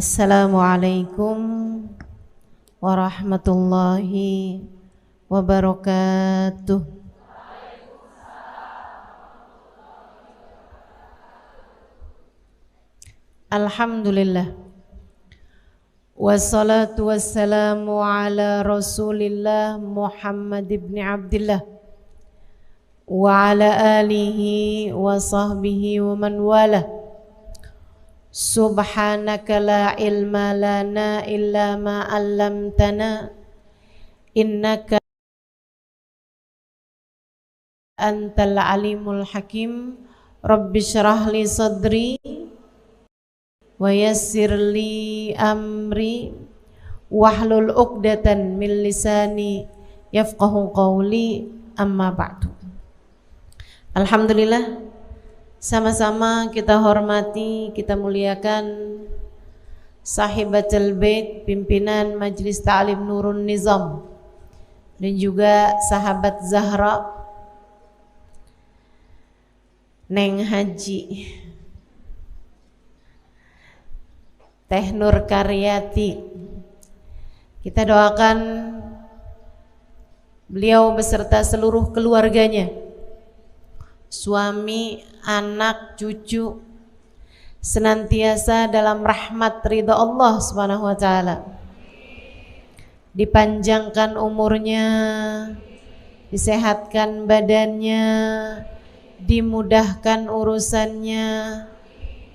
Assalamualaikum warahmatullahi wabarakatuh. Alhamdulillah. Wassalatu wassalamu ala Rasulillah Muhammad ibn Abdillah wa ala alihi wa sahbihi wa man walah. Subhanaka la ilma lana illa ma 'allamtana innaka antal alimul hakim. Rabbi shrah li sadri wa yassir li amri wahlul 'uqdatan min lisani yafqahu qawli, amma ba'du. Alhamdulillah, sama-sama kita hormati, kita muliakan Sahibatul Bait, pimpinan Majelis Ta'lim Nurun Nizam, dan juga sahabat Zahra Neng Haji Teh Nur Karyati. Kita doakan beliau beserta seluruh keluarganya, suami, anak, cucu, senantiasa dalam rahmat ridha Allah Subhanahu wa taala. Dipanjangkan umurnya, disehatkan badannya, dimudahkan urusannya,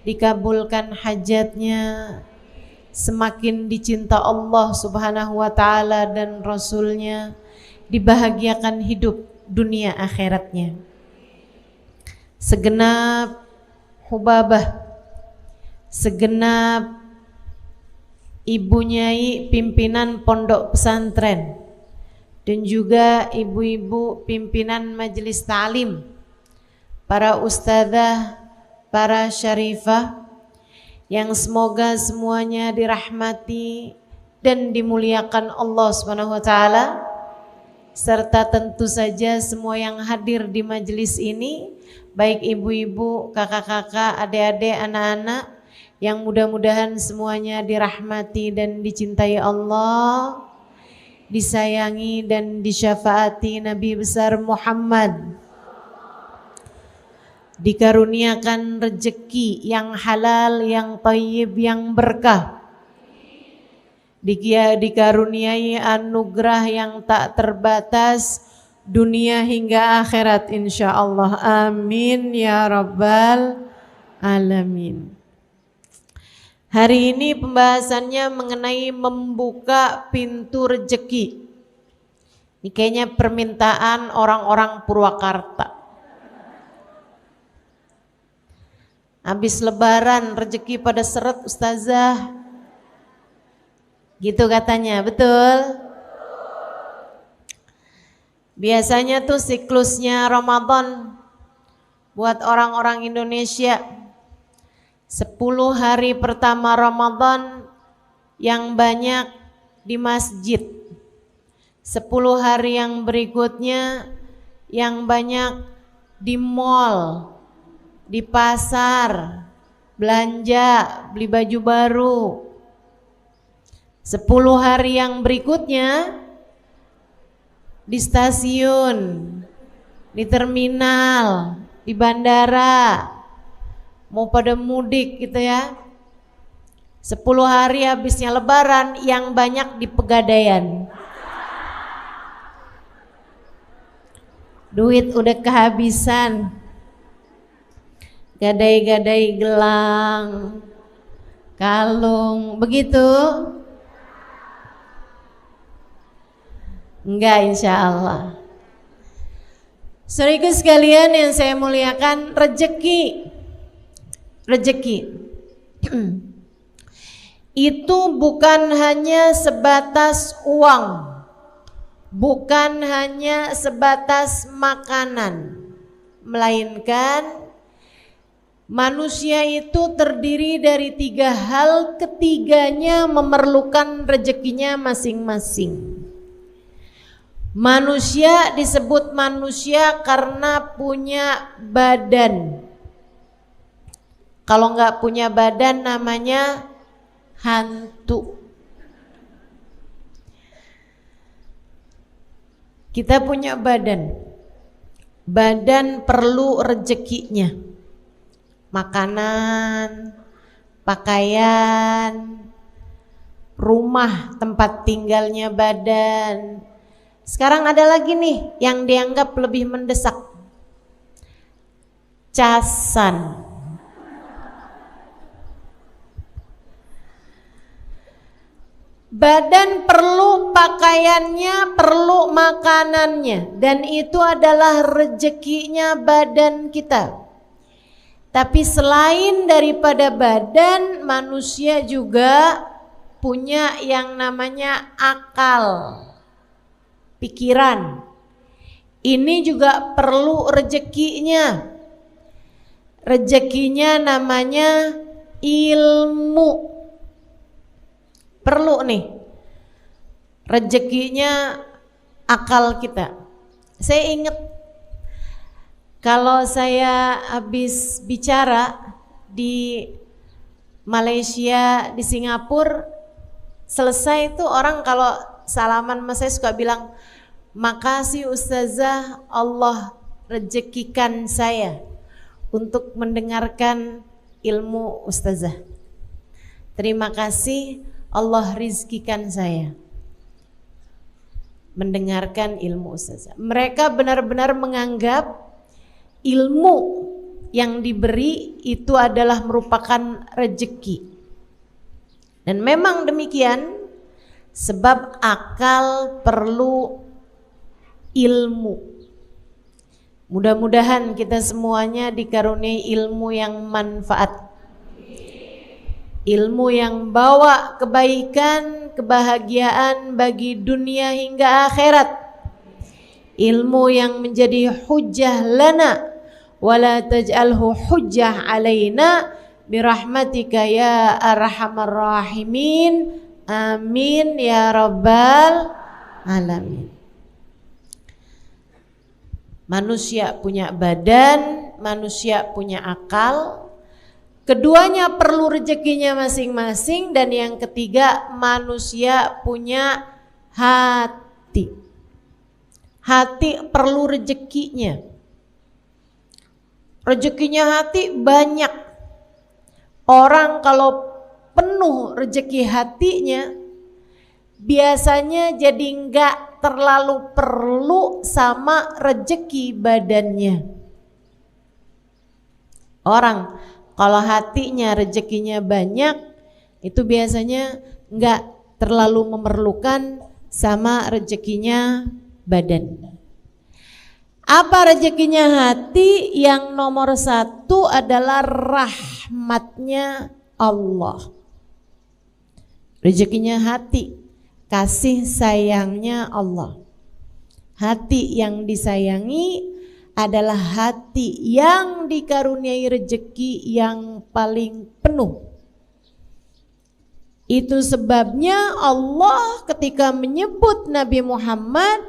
dikabulkan hajatnya, semakin dicinta Allah Subhanahu wa taala dan Rasulnya, dibahagiakan hidup dunia akhiratnya. Segenap hubabah, segenap ibu nyai pimpinan pondok pesantren, dan juga ibu-ibu pimpinan majelis ta'lim, para ustadzah, para syarifah, yang semoga semuanya dirahmati dan dimuliakan Allah Subhanahu wa taala, serta tentu saja semua yang hadir di majelis ini, baik ibu-ibu, kakak-kakak, adik-adik, anak-anak, yang mudah-mudahan semuanya dirahmati dan dicintai Allah, disayangi dan disyafaati Nabi besar Muhammad, dikaruniakan rezeki yang halal, yang thayyib, yang berkah, dikaruniai anugerah yang tak terbatas dunia hingga akhirat insyaallah. Amin ya rabbal alamin. Hari ini pembahasannya mengenai membuka pintu rezeki. Ini kayaknya permintaan orang-orang Purwakarta. Habis lebaran rezeki pada seret ustazah, gitu katanya, betul? Biasanya tuh siklusnya Ramadan buat orang-orang Indonesia, 10 hari pertama Ramadan yang banyak di masjid, 10 hari yang berikutnya yang banyak di mall, di pasar, belanja, beli baju baru. 10 hari yang berikutnya di stasiun, di terminal, di bandara, mau pada mudik gitu ya. 10 hari habisnya lebaran yang banyak di Pegadaian. Duit udah kehabisan, gadai-gadai gelang, kalung, begitu? Enggak, insya Allah. Saudaraku sekalian yang saya muliakan, rezeki itu bukan hanya sebatas uang, bukan hanya sebatas makanan, melainkan manusia itu terdiri dari 3 hal, ketiganya memerlukan rezekinya masing-masing. Manusia disebut manusia karena punya badan. Kalau nggak punya badan namanya hantu. Kita punya badan. Badan perlu rezekinya. Makanan, pakaian, rumah tempat tinggalnya badan. Sekarang ada lagi nih yang dianggap lebih mendesak. Casan. Badan perlu pakaiannya, perlu makanannya, dan itu adalah rezekinya badan kita. Tapi selain daripada badan, manusia juga punya yang namanya akal, pikiran. Ini juga perlu rezekinya. Rezekinya namanya ilmu. Perlu nih rezekinya akal kita. Saya ingat kalau saya habis bicara di Malaysia, di Singapura, selesai itu orang kalau salaman sama saya suka bilang, makasih Ustazah, Allah rezekikan saya untuk mendengarkan ilmu Ustazah. Terima kasih, Allah rizkikan saya mendengarkan ilmu Ustazah. Mereka benar-benar menganggap ilmu yang diberi itu adalah merupakan rezeki. Dan memang demikian, sebab akal perlu ilmu. Mudah-mudahan kita semuanya dikaruniai ilmu yang manfaat. Ilmu yang bawa kebaikan, kebahagiaan bagi dunia hingga akhirat. Ilmu yang menjadi hujjah lana wala taj'alhu hujjah alaina birahmatika ya arhamar rahimin. Amin ya rabbal alamin. Manusia punya badan, manusia punya akal. Keduanya perlu rezekinya masing-masing. Dan yang ketiga, manusia punya hati. Hati perlu rezekinya. Rezekinya hati banyak. Orang kalau penuh rezeki hatinya, biasanya jadi enggak terlalu perlu sama rezeki badannya. Orang kalau hatinya rezekinya banyak, itu biasanya enggak terlalu memerlukan sama rezekinya badan. Apa rezekinya hati? Yang nomor satu adalah rahmatnya Allah. Rezekinya hati, kasih sayangnya Allah. Hati yang disayangi adalah hati yang dikaruniai rezeki yang paling penuh. Itu sebabnya Allah ketika menyebut Nabi Muhammad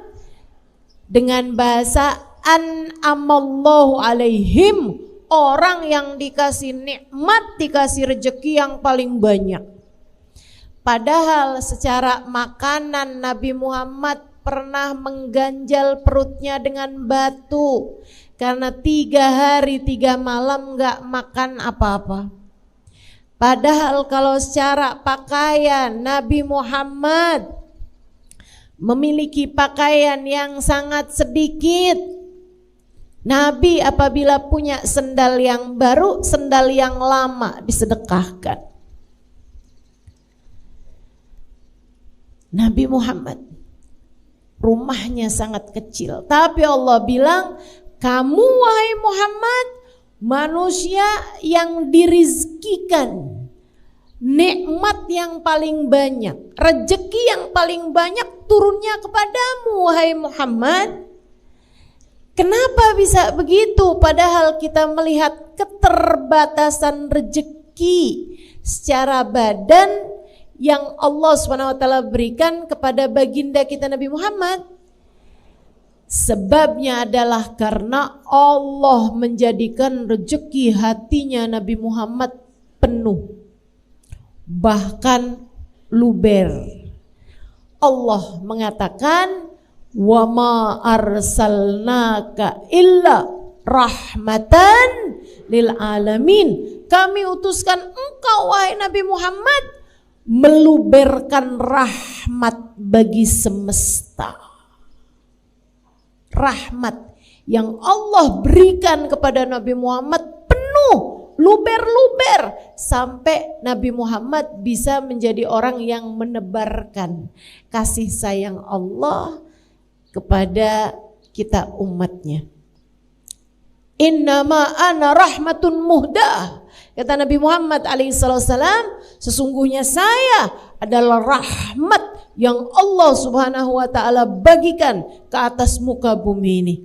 dengan bahasa an'amallahu alaihim, orang yang dikasih nikmat, dikasih rezeki yang paling banyak. Padahal secara makanan Nabi Muhammad pernah mengganjal perutnya dengan batu karena 3 hari 3 malam gak makan apa-apa. Padahal kalau secara pakaian Nabi Muhammad memiliki pakaian yang sangat sedikit. Nabi apabila punya sendal yang baru, sendal yang lama disedekahkan. Nabi Muhammad rumahnya sangat kecil, tapi Allah bilang, kamu wahai Muhammad manusia yang dirizkikan nikmat yang paling banyak, rezeki yang paling banyak turunnya kepadamu wahai Muhammad. Kenapa bisa begitu? Padahal kita melihat keterbatasan rezeki secara badan yang Allah SWT berikan kepada baginda kita Nabi Muhammad. Sebabnya adalah karena Allah menjadikan rezeki hatinya Nabi Muhammad penuh. bahkan luber. Allah mengatakan, wa ma arsalnaka illa rahmatan lil alamin. Kami utuskan engkau wahai Nabi Muhammad meluberkan rahmat bagi semesta. Rahmat yang Allah berikan kepada Nabi Muhammad penuh, luber-luber, sampai Nabi Muhammad bisa menjadi orang yang menebarkan kasih sayang Allah kepada kita umatnya. Innama ana rahmatun muhdah, kata Nabi Muhammad alaihissalam, sesungguhnya saya adalah rahmat yang Allah subhanahu wa ta'ala bagikan ke atas muka bumi ini.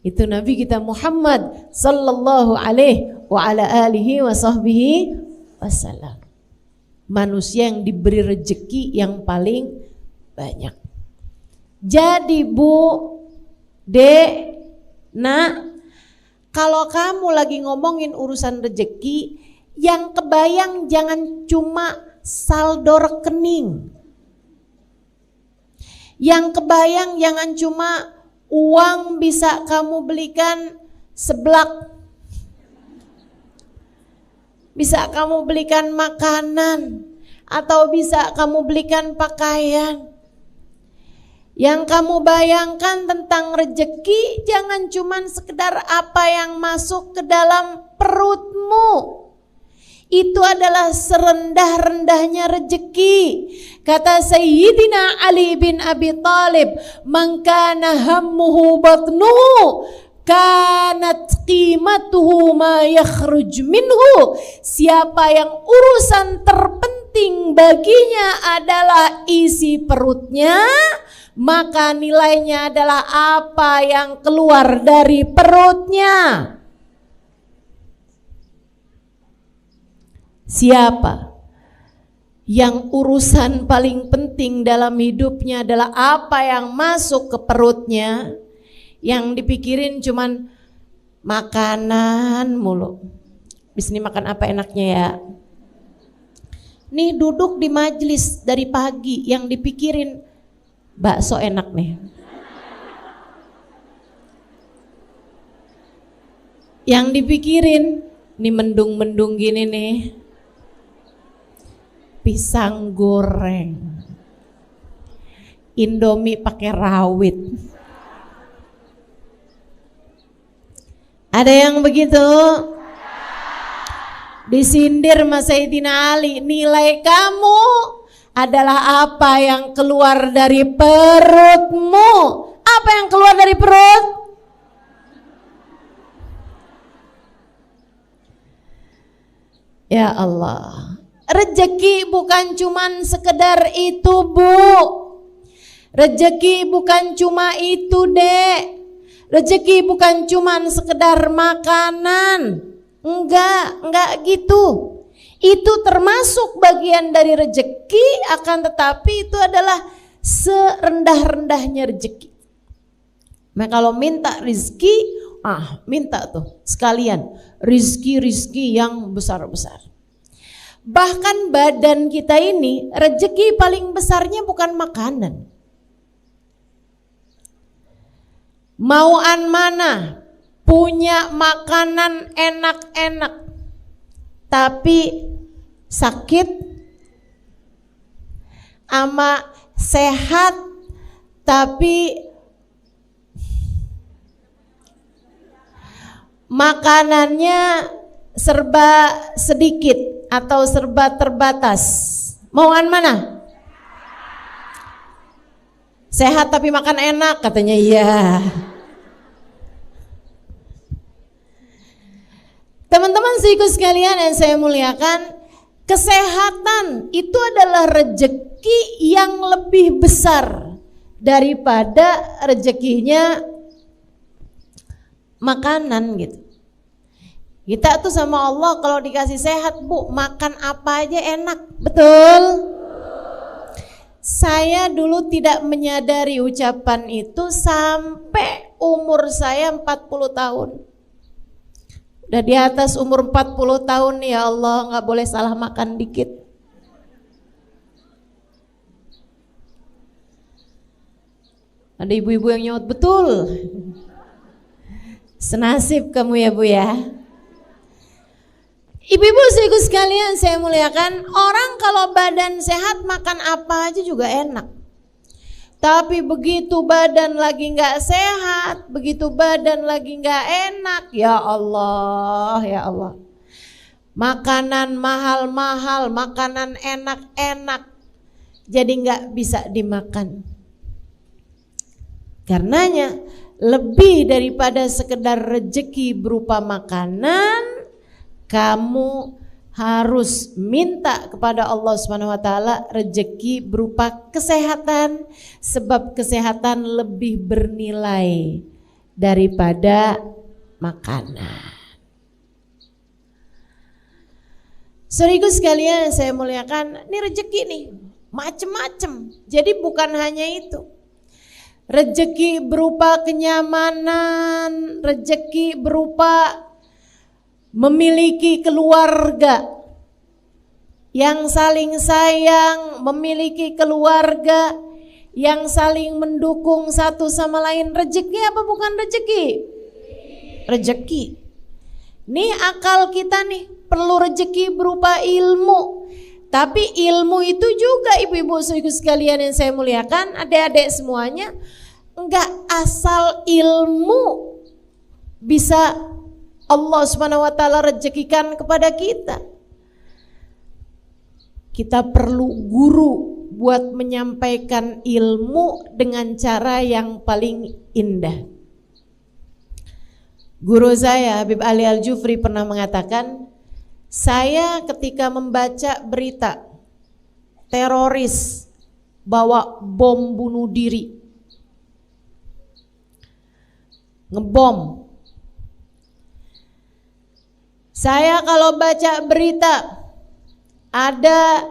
Itu Nabi kita Muhammad sallallahu alaihi wa ala alihi wa sahbihi wasallam. Manusia yang diberi rezeki yang paling banyak. Jadi Bu, Dek, Nak, kalau kamu lagi ngomongin urusan rezeki, yang kebayang jangan cuma saldo rekening. Yang kebayang jangan cuma uang bisa kamu belikan seblak, bisa kamu belikan makanan, atau bisa kamu belikan pakaian. Yang kamu bayangkan tentang rezeki jangan cuma sekedar apa yang masuk ke dalam perutmu. Itu adalah serendah-rendahnya rezeki. Kata Sayyidina Ali bin Abi Thalib, "Man kana hammuhu batnuhu kanat qimatuhu ma yakhruj minhu." Siapa yang urusan terpenting baginya adalah isi perutnya, maka nilainya adalah apa yang keluar dari perutnya. Siapa yang urusan paling penting dalam hidupnya adalah apa yang masuk ke perutnya, yang dipikirin cuman makanan mulu. Bis ini makan apa enaknya ya? Nih duduk di majelis dari pagi, yang dipikirin bakso enak nih. Yang dipikirin nih mendung-mendung gini nih, pisang goreng, Indomie pakai rawit. Ada yang begitu? Disindir Mas Sayyidina Ali, nilai kamu adalah apa yang keluar dari perutmu. Apa yang keluar dari perut? Ya Allah, rezeki bukan cuman sekedar itu Bu. Rezeki bukan cuma itu Dek. Rezeki bukan cuman sekedar makanan. Enggak gitu. Itu termasuk bagian dari rezeki, akan tetapi itu adalah serendah-rendahnya rezeki. Nah kalau minta rizki, minta tuh sekalian rizki yang besar-besar. Bahkan badan kita ini rezeki paling besarnya bukan makanan. Mauan mana punya makanan enak-enak tapi sakit, ama sehat tapi makanannya serba sedikit atau serba terbatas. Mauan mana? Sehat tapi makan enak, katanya iya. Teman-teman seiku sekalian yang saya muliakan, kesehatan itu adalah rezeki yang lebih besar daripada rezekinya makanan gitu. Kita tuh sama Allah kalau dikasih sehat Bu, makan apa aja enak, betul? Saya dulu tidak menyadari ucapan itu sampai umur saya 40 tahun. Udah di atas umur 40 tahun ya Allah, gak boleh salah makan dikit. Ada ibu-ibu yang nyaut betul. Senasib kamu ya Bu ya. Ibu-ibu saudaraku sekalian saya muliakan, orang kalau badan sehat makan apa aja juga enak. Tapi begitu badan lagi gak sehat, begitu badan lagi gak enak, ya Allah, ya Allah. Makanan mahal-mahal, makanan enak-enak, jadi gak bisa dimakan. Karenanya lebih daripada sekedar rezeki berupa makanan, kamu harus minta kepada Allah Subhanahu wa taala rezeki berupa kesehatan, sebab kesehatan lebih bernilai daripada makanan. Saudaraku sekalian saya muliakan, ini rezeki nih, macem-macem. Jadi bukan hanya itu. Rezeki berupa kenyamanan, rezeki berupa memiliki keluarga yang saling sayang, memiliki keluarga yang saling mendukung satu sama lain. Rezeki apa bukan rezeki? Rezeki. Nih akal kita nih perlu rezeki berupa ilmu. Tapi ilmu itu juga ibu-ibu saudaraku sekalian yang saya muliakan, adik-adik semuanya, enggak asal ilmu bisa Allah Subhanahu wa taala rezekikan kepada kita. Kita perlu guru buat menyampaikan ilmu dengan cara yang paling indah. Guru saya Habib Ali Al-Jufri pernah mengatakan, saya ketika membaca berita teroris bawa bom bunuh diri, ngebom, saya kalau baca berita ada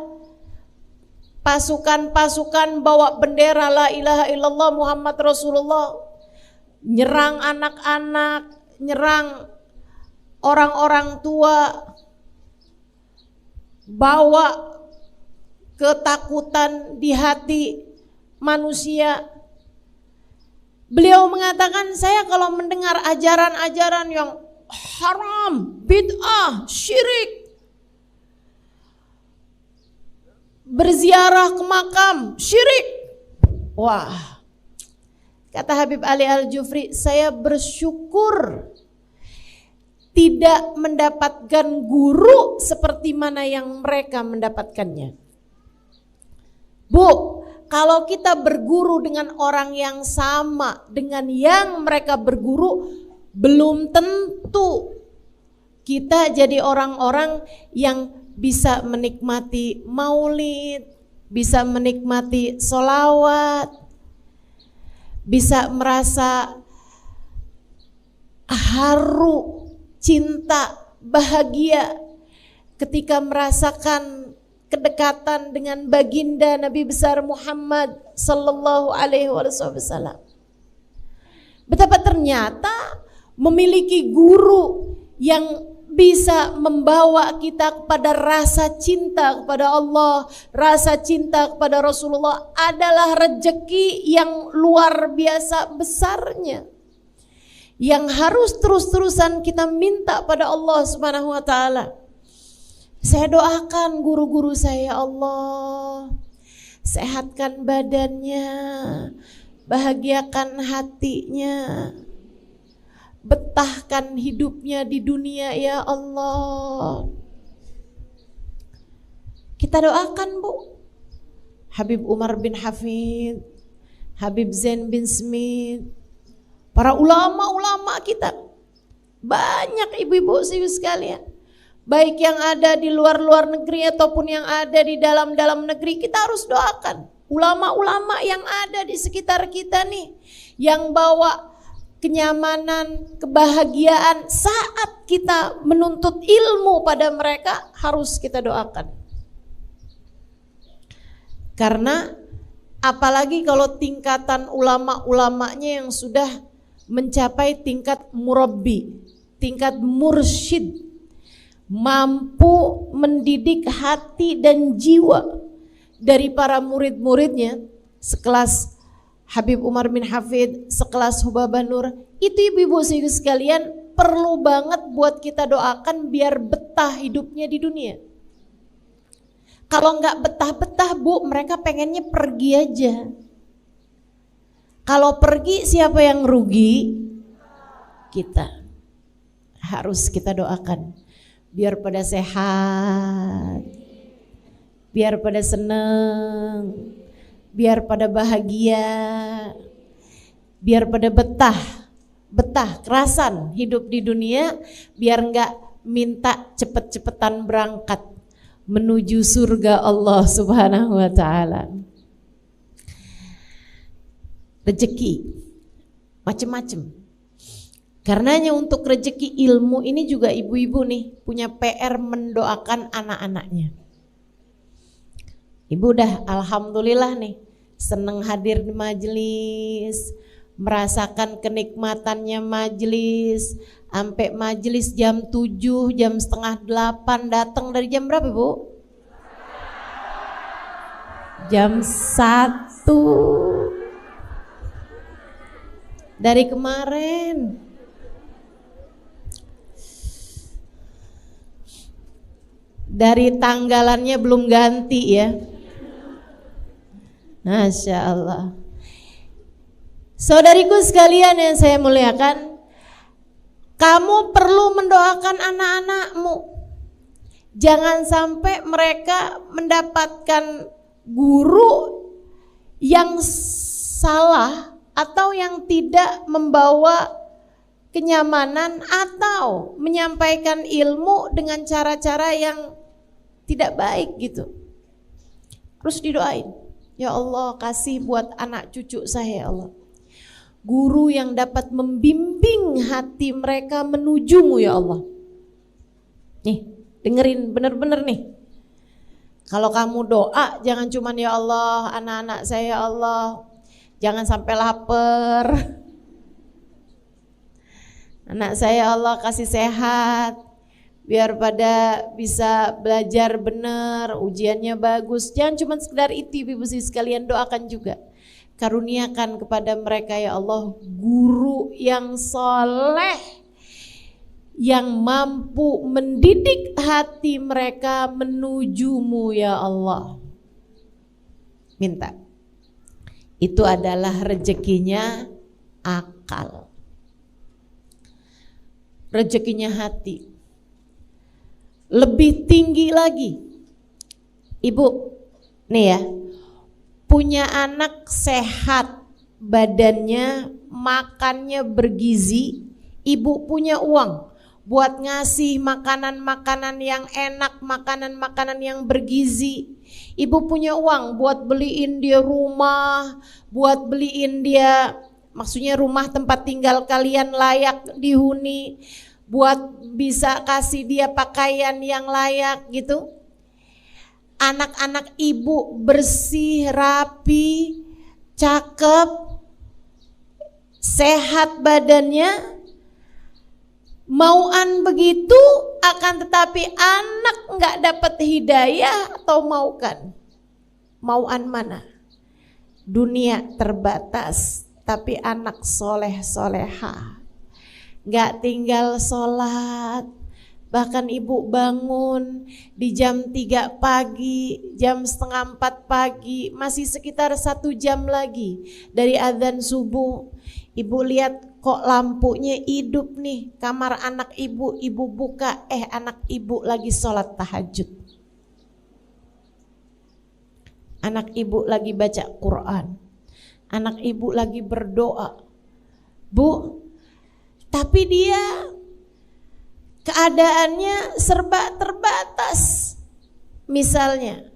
pasukan-pasukan bawa bendera la ilaha illallah Muhammad Rasulullah, nyerang anak-anak, nyerang orang-orang tua, bawa ketakutan di hati manusia. Beliau mengatakan, saya kalau mendengar ajaran-ajaran yang haram, bid'ah, syirik, berziarah ke makam, syirik, wah, kata Habib Ali Al-Jufri, saya bersyukur tidak mendapatkan guru seperti mana yang mereka mendapatkannya. Bu, kalau kita berguru dengan orang yang sama dengan yang mereka berguru, belum tentu kita jadi orang-orang yang bisa menikmati maulid, bisa menikmati sholawat, bisa merasa haru, cinta, bahagia ketika merasakan kedekatan dengan baginda Nabi besar Muhammad sallallahu alaihi wasallam. Betapa ternyata memiliki guru yang bisa membawa kita kepada rasa cinta kepada Allah, rasa cinta kepada Rasulullah adalah rezeki yang luar biasa besarnya, yang harus terus-terusan kita minta pada Allah Subhanahu wa taala. Saya doakan guru-guru saya, Allah sehatkan badannya, bahagiakan hatinya, betahkan hidupnya di dunia ya Allah. Kita doakan Bu, Habib Umar bin Hafid, Habib Zain bin Smith, para ulama-ulama kita, banyak ibu-ibu sekalian, baik yang ada di luar-luar negeri ataupun yang ada di dalam-dalam negeri, kita harus doakan ulama-ulama yang ada di sekitar kita nih, yang bawa kenyamanan, kebahagiaan saat kita menuntut ilmu pada mereka, harus kita doakan. Karena apalagi kalau tingkatan ulama-ulamanya yang sudah mencapai tingkat murabbi, tingkat mursyid, mampu mendidik hati dan jiwa dari para murid-muridnya, sekelas Habib Umar bin Hafid, sekelas Hubabah Nur. Itu ibu-ibu sekalian perlu banget buat kita doakan biar betah hidupnya di dunia. Kalau nggak betah-betah Bu, mereka pengennya pergi aja. Kalau pergi siapa yang rugi? Kita. Harus kita doakan biar pada sehat, biar pada seneng, biar pada bahagia, biar pada betah kerasan hidup di dunia, biar nggak minta cepet-cepetan berangkat menuju surga Allah Subhanahu wa ta'ala. Rezeki macem-macem. Karenanya untuk rezeki ilmu ini juga ibu-ibu nih punya PR mendoakan anak-anaknya. Ibu udah alhamdulillah nih seneng hadir di majelis, merasakan kenikmatannya majelis, sampai majelis jam 7, jam setengah 8, datang dari jam berapa Bu? Jam 1 dari kemarin. Dari tanggalannya belum ganti ya. Masya Allah. Saudariku sekalian yang saya muliakan, kamu perlu mendoakan anak-anakmu. Jangan sampai mereka mendapatkan guru yang salah atau yang tidak membawa kenyamanan atau menyampaikan ilmu dengan cara-cara yang tidak baik gitu. Terus didoain, ya Allah kasih buat anak cucu saya ya Allah guru yang dapat membimbing hati mereka menujumu ya Allah. Nih dengerin bener-bener nih. Kalau kamu doa jangan cuman ya Allah anak-anak saya ya Allah jangan sampai lapar. Anak saya Allah kasih sehat, biar pada bisa belajar benar, ujiannya bagus. Jangan cuma sekedar itu ibu sekalian, doakan juga. Karuniakan kepada mereka ya Allah guru yang soleh, yang mampu mendidik hati mereka menujumu ya Allah. Minta. Itu adalah rezekinya akal. Rezekinya hati. Lebih tinggi lagi. Ibu, nih ya, punya anak sehat, badannya, makannya bergizi, ibu punya uang buat ngasih makanan-makanan yang enak, makanan-makanan yang bergizi. Ibu punya uang buat beliin dia rumah, buat beliin dia, maksudnya rumah tempat tinggal kalian layak dihuni, buat bisa kasih dia pakaian yang layak gitu. Anak-anak ibu bersih, rapi, cakep, sehat badannya, mauan begitu, akan tetapi anak nggak dapat hidayah atau maukan. Mauan mana? Dunia terbatas, tapi anak soleh soleha, nggak tinggal sholat. Bahkan ibu bangun di jam 3 pagi, jam setengah 4 pagi, masih sekitar 1 jam lagi dari azan subuh. Ibu lihat kok lampunya hidup nih, kamar anak ibu, ibu buka, anak ibu lagi sholat tahajud. Anak ibu lagi baca Quran. Anak ibu lagi berdoa. Bu, tapi dia keadaannya serba terbatas. Misalnya,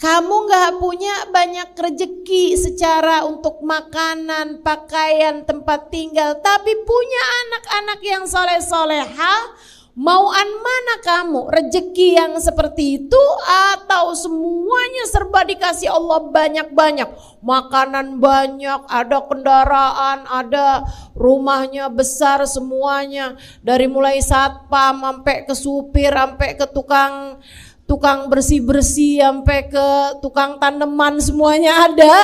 kamu gak punya banyak rezeki secara untuk makanan, pakaian, tempat tinggal, tapi punya anak-anak yang soleh-soleha, mauan mana kamu? Rezeki yang seperti itu atau semuanya serba dikasih Allah banyak-banyak? Makanan banyak, ada kendaraan, ada rumahnya besar semuanya. Dari mulai satpam sampai ke supir, sampai ke tukang bersih-bersih, sampai ke tukang tanaman semuanya ada.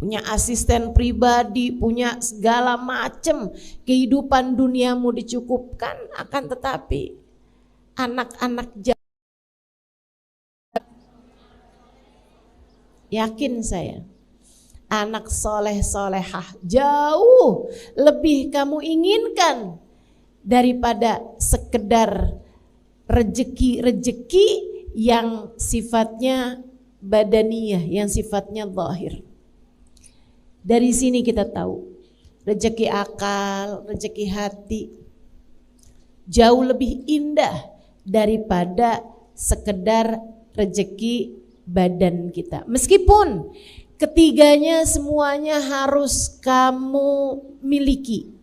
punya asisten pribadi, punya segala macam, kehidupan duniamu dicukupkan, akan tetapi anak-anak yakin saya, anak soleh-solehah jauh lebih kamu inginkan daripada sekedar rejeki-rejeki yang sifatnya badaniyah, yang sifatnya zahir. Dari sini kita tahu rejeki akal, rejeki hati jauh lebih indah daripada sekedar rejeki badan kita. Meskipun ketiganya semuanya harus kamu miliki.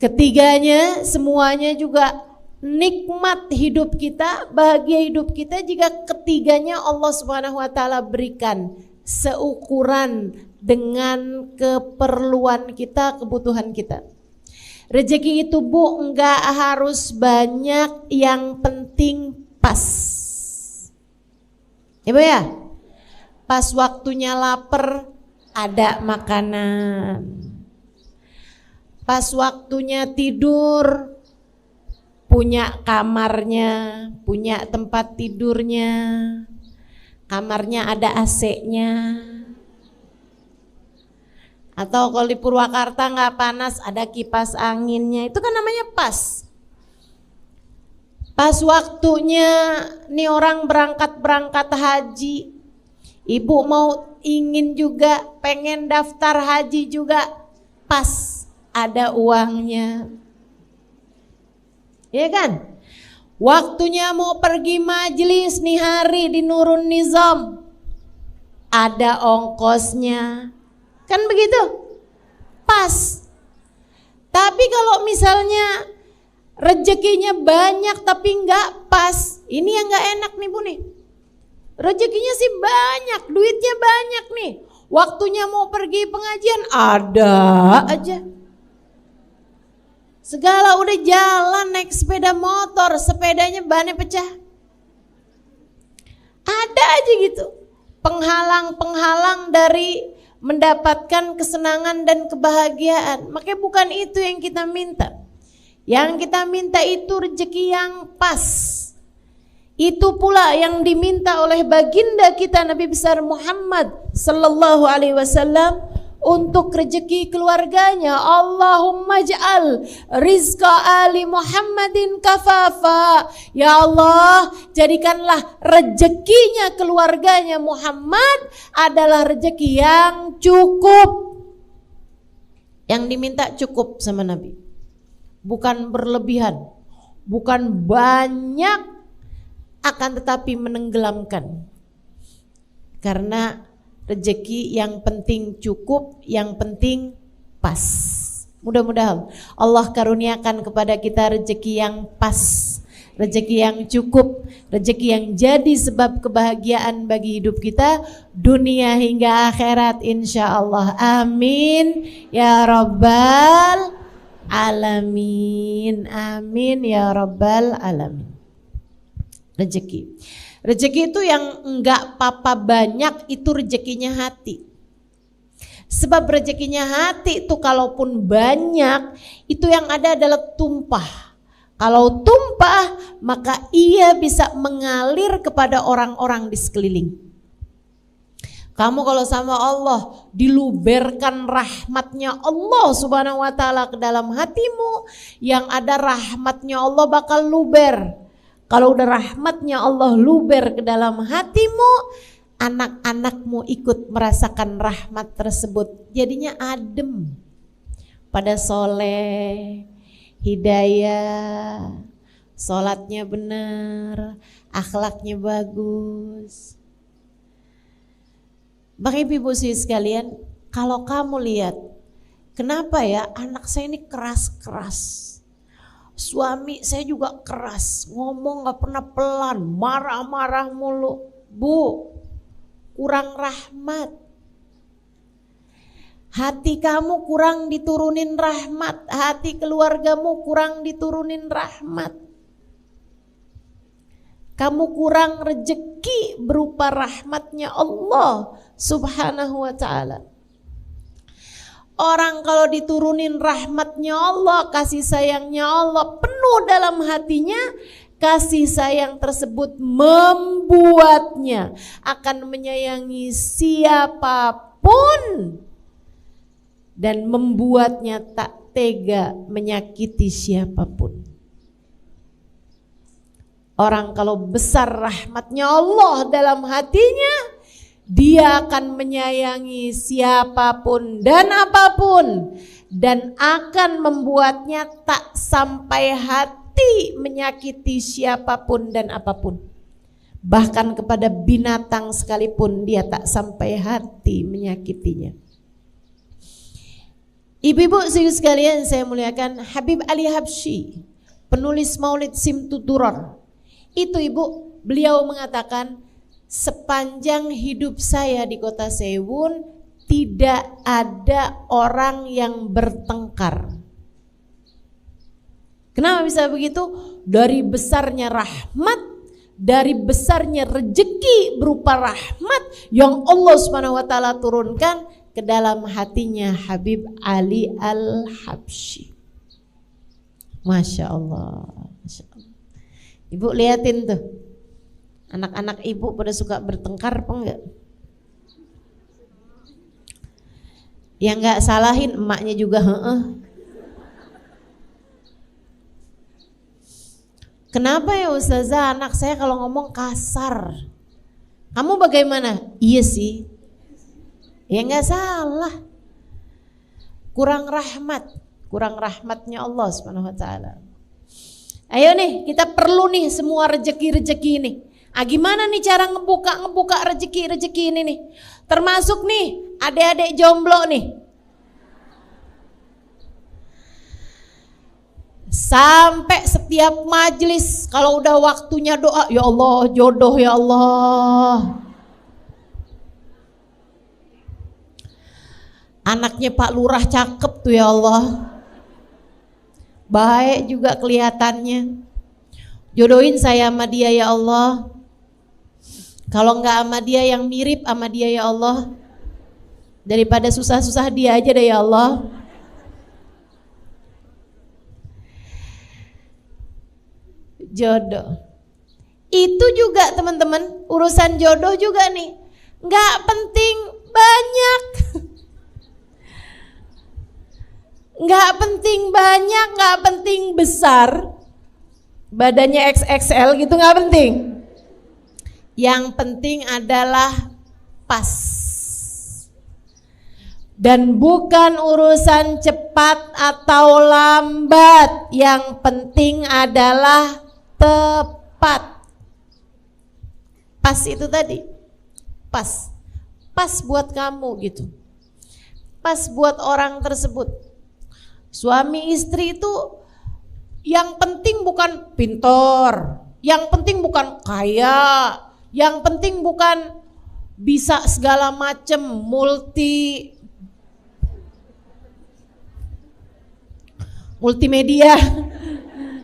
Ketiganya semuanya juga nikmat hidup kita, bahagia hidup kita jika ketiganya Allah Subhanahu wa taala berikan seukuran dengan keperluan kita, kebutuhan kita. Rezeki itu Bu enggak harus banyak, yang penting pas. Ya Bu ya? Pas waktunya lapar ada makanan. Pas waktunya tidur punya kamarnya, punya tempat tidurnya, kamarnya ada AC-nya. Atau kalau di Purwakarta nggak panas, ada kipas anginnya. Itu kan namanya pas. Pas waktunya nih orang berangkat haji, ibu mau ingin juga pengen daftar haji juga, pas ada uangnya. Ya kan? Waktunya mau pergi majelis nih hari di Nurun Nizam, ada ongkosnya. Kan begitu? Pas. Tapi kalau misalnya rezekinya banyak tapi enggak pas, ini yang enggak enak nih Bu nih. Rezekinya sih banyak, duitnya banyak nih. Waktunya mau pergi pengajian ada aja. Segala udah jalan naik sepeda motor, sepedanya bannya pecah. Ada aja gitu. Penghalang-penghalang dari mendapatkan kesenangan dan kebahagiaan. Makanya bukan itu yang kita minta. Yang kita minta itu rezeki yang pas. Itu pula yang diminta oleh baginda kita Nabi besar Muhammad sallallahu alaihi wasallam untuk rezeki keluarganya. Allahumma ja'al rizqa ali Muhammadin kafafa. Ya Allah, jadikanlah rezekinya keluarganya Muhammad adalah rezeki yang cukup. Yang diminta cukup sama Nabi, bukan berlebihan, bukan banyak, akan tetapi menenggelamkan. Karena rezeki yang penting cukup, yang penting pas. Mudah-mudahan Allah karuniakan kepada kita rezeki yang pas, rezeki yang cukup, rezeki yang jadi sebab kebahagiaan bagi hidup kita dunia hingga akhirat insyaallah. Amin ya rabbal alamin. Amin ya rabbal alamin. Rezeki itu yang enggak apa-apa banyak, itu rezekinya hati. Sebab rezekinya hati itu kalaupun banyak, itu yang ada adalah tumpah. Kalau tumpah, maka ia bisa mengalir kepada orang-orang di sekeliling. Kamu kalau sama Allah, diluberkan rahmatnya Allah subhanahu wa ta'ala ke dalam hatimu, yang ada rahmatnya Allah bakal luber. Kalau udah rahmatnya Allah luber ke dalam hatimu, anak-anakmu ikut merasakan rahmat tersebut. Jadinya adem, pada soleh, hidayah, sholatnya benar, akhlaknya bagus. Bapak ibu sekalian, kalau kamu lihat, kenapa ya anak saya ini keras-keras, suami saya juga keras, ngomong gak pernah pelan, marah-marah mulu. Bu, kurang rahmat. Hati kamu kurang diturunin rahmat, hati keluargamu kurang diturunin rahmat. Kamu kurang rezeki berupa rahmatnya Allah subhanahu wa ta'ala. Orang kalau diturunin rahmatnya Allah, kasih sayangnya Allah penuh dalam hatinya, kasih sayang tersebut membuatnya akan menyayangi siapapun dan membuatnya tak tega menyakiti siapapun. Orang kalau besar rahmatnya Allah dalam hatinya, dia akan menyayangi siapapun dan apapun dan akan membuatnya tak sampai hati menyakiti siapapun dan apapun. Bahkan kepada binatang sekalipun dia tak sampai hati menyakitinya. Ibu-ibu sekalian saya muliakan, Habib Ali Habsyi, penulis Maulid Simtud Durar, itu ibu, beliau mengatakan, sepanjang hidup saya di kota Sewun tidak ada orang yang bertengkar. Kenapa bisa begitu? Dari besarnya rahmat, dari besarnya rejeki berupa rahmat yang Allah Subhanahu wa taala turunkan ke dalam hatinya Habib Ali Al-Habsyi. Masya Allah, Masya Allah. Ibu liatin tuh, anak-anak ibu pada suka bertengkar apa enggak? Yang enggak salahin emaknya juga heeh. Kenapa ya Ustazah, anak saya kalau ngomong kasar? Kamu bagaimana? Iya sih. Ya enggak salah. Kurang rahmatnya Allah Subhanahu wa taala. Ayo nih, kita perlu nih semua rezeki-rezeki ini. Gimana nih cara ngebuka rezeki-rezeki ini nih? Termasuk nih adik-adik jomblo nih. Sampai setiap majelis kalau udah waktunya doa, ya Allah jodoh ya Allah. Anaknya Pak Lurah cakep tuh ya Allah. Baik juga kelihatannya. Jodohin saya sama dia ya Allah. Kalau enggak sama dia yang mirip sama dia ya Allah. Daripada susah-susah dia aja deh ya Allah. Jodoh. Itu juga teman-teman, urusan jodoh juga nih. Enggak penting banyak. Enggak penting banyak, enggak penting besar. Badannya XXL gitu enggak penting. Yang penting adalah pas. Dan bukan urusan cepat atau lambat. Yang penting adalah tepat. Pas itu tadi. Pas. Pas buat kamu gitu. Pas buat orang tersebut. Suami istri itu yang penting bukan pintar, yang penting bukan kaya, yang penting bukan bisa segala macam multimedia.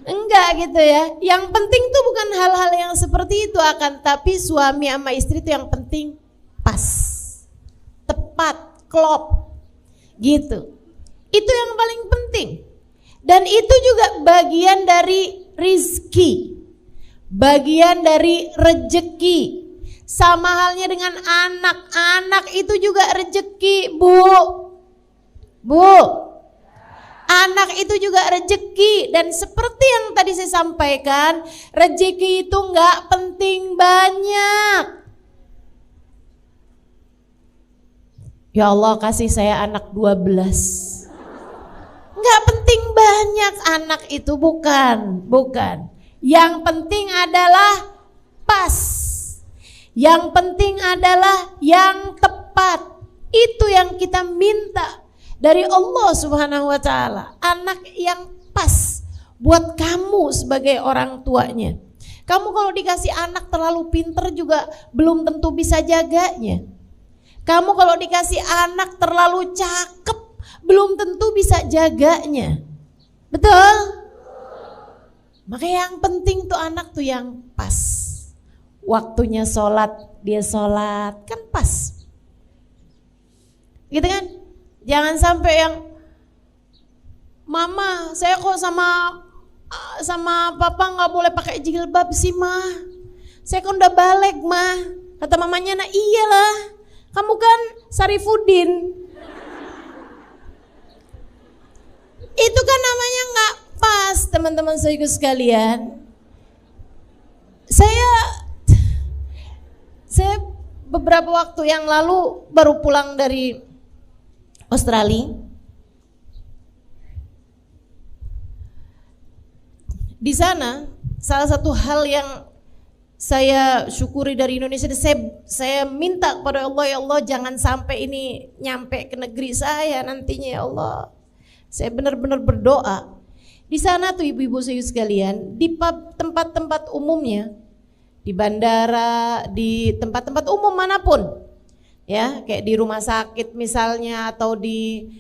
Enggak gitu ya. Yang penting tuh bukan hal-hal yang seperti itu, akan tapi suami sama istri itu yang penting pas, tepat, klop gitu. Itu yang paling penting. Dan itu juga bagian dari rizki, bagian dari rejeki. Sama halnya dengan anak itu juga rejeki, Bu. Anak itu juga rejeki. Dan seperti yang tadi saya sampaikan, rejeki itu enggak penting banyak. Ya Allah, kasih saya anak 12. Enggak penting banyak anak itu, bukan. Yang penting adalah pas. Yang penting adalah yang tepat. Itu yang kita minta dari Allah Subhanahu wa taala. Anak yang pas buat kamu sebagai orang tuanya. Kamu kalau dikasih anak terlalu pinter juga belum tentu bisa jaganya. Kamu kalau dikasih anak terlalu cakep belum tentu bisa jaganya. Betul? Maka yang penting tuh anak tuh yang pas. Waktunya sholat, dia sholat, kan pas. Gitu kan? Jangan sampai yang mama, saya kok sama papa nggak boleh pakai jilbab sih mah. Saya kan udah balik mah. Kata mamanya, nah iyalah, kamu kan Sarifuddin. Itu kan namanya nggak pas, teman-teman saudara sekalian. Saya beberapa waktu yang lalu baru pulang dari Australia. Di sana salah satu hal yang saya syukuri dari Indonesia, saya minta kepada Allah, ya Allah jangan sampai ini nyampe ke negeri saya nantinya ya Allah. Saya benar-benar berdoa. Di sana tuh ibu-ibu saya sekalian, di tempat-tempat umumnya, di bandara, di tempat-tempat umum manapun, ya kayak di rumah sakit misalnya atau di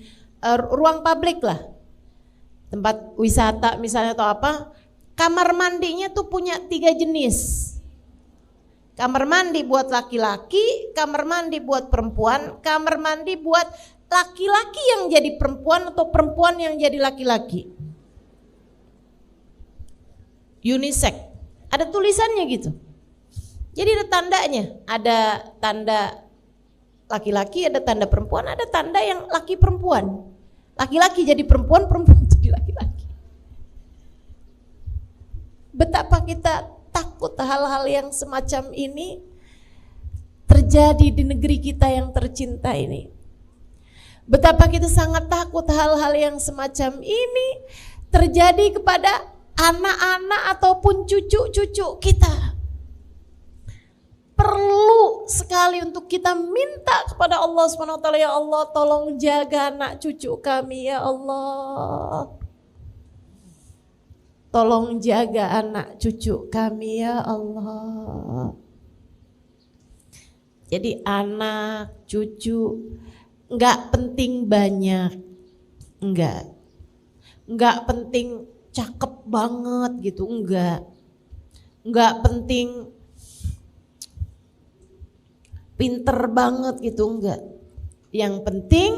ruang publik lah, tempat wisata misalnya atau apa, kamar mandinya tuh punya 3 jenis. Kamar mandi buat laki-laki, kamar mandi buat perempuan, kamar mandi buat laki-laki yang jadi perempuan atau perempuan yang jadi laki-laki. Unisex, ada tulisannya gitu. Jadi ada tandanya, ada tanda laki-laki, ada tanda perempuan, ada tanda yang laki perempuan. Laki-laki jadi perempuan, perempuan jadi laki-laki. Betapa kita takut hal-hal yang semacam ini terjadi di negeri kita yang tercinta ini. Betapa kita sangat takut hal-hal yang semacam ini terjadi kepada anak-anak ataupun cucu-cucu kita. Perlu sekali untuk kita minta kepada Allah SWT, ya Allah tolong jaga anak cucu kami ya Allah. Tolong jaga anak cucu kami ya Allah. Jadi anak, cucu, enggak penting banyak, enggak penting cakep banget gitu, enggak penting pinter banget gitu, enggak. Yang penting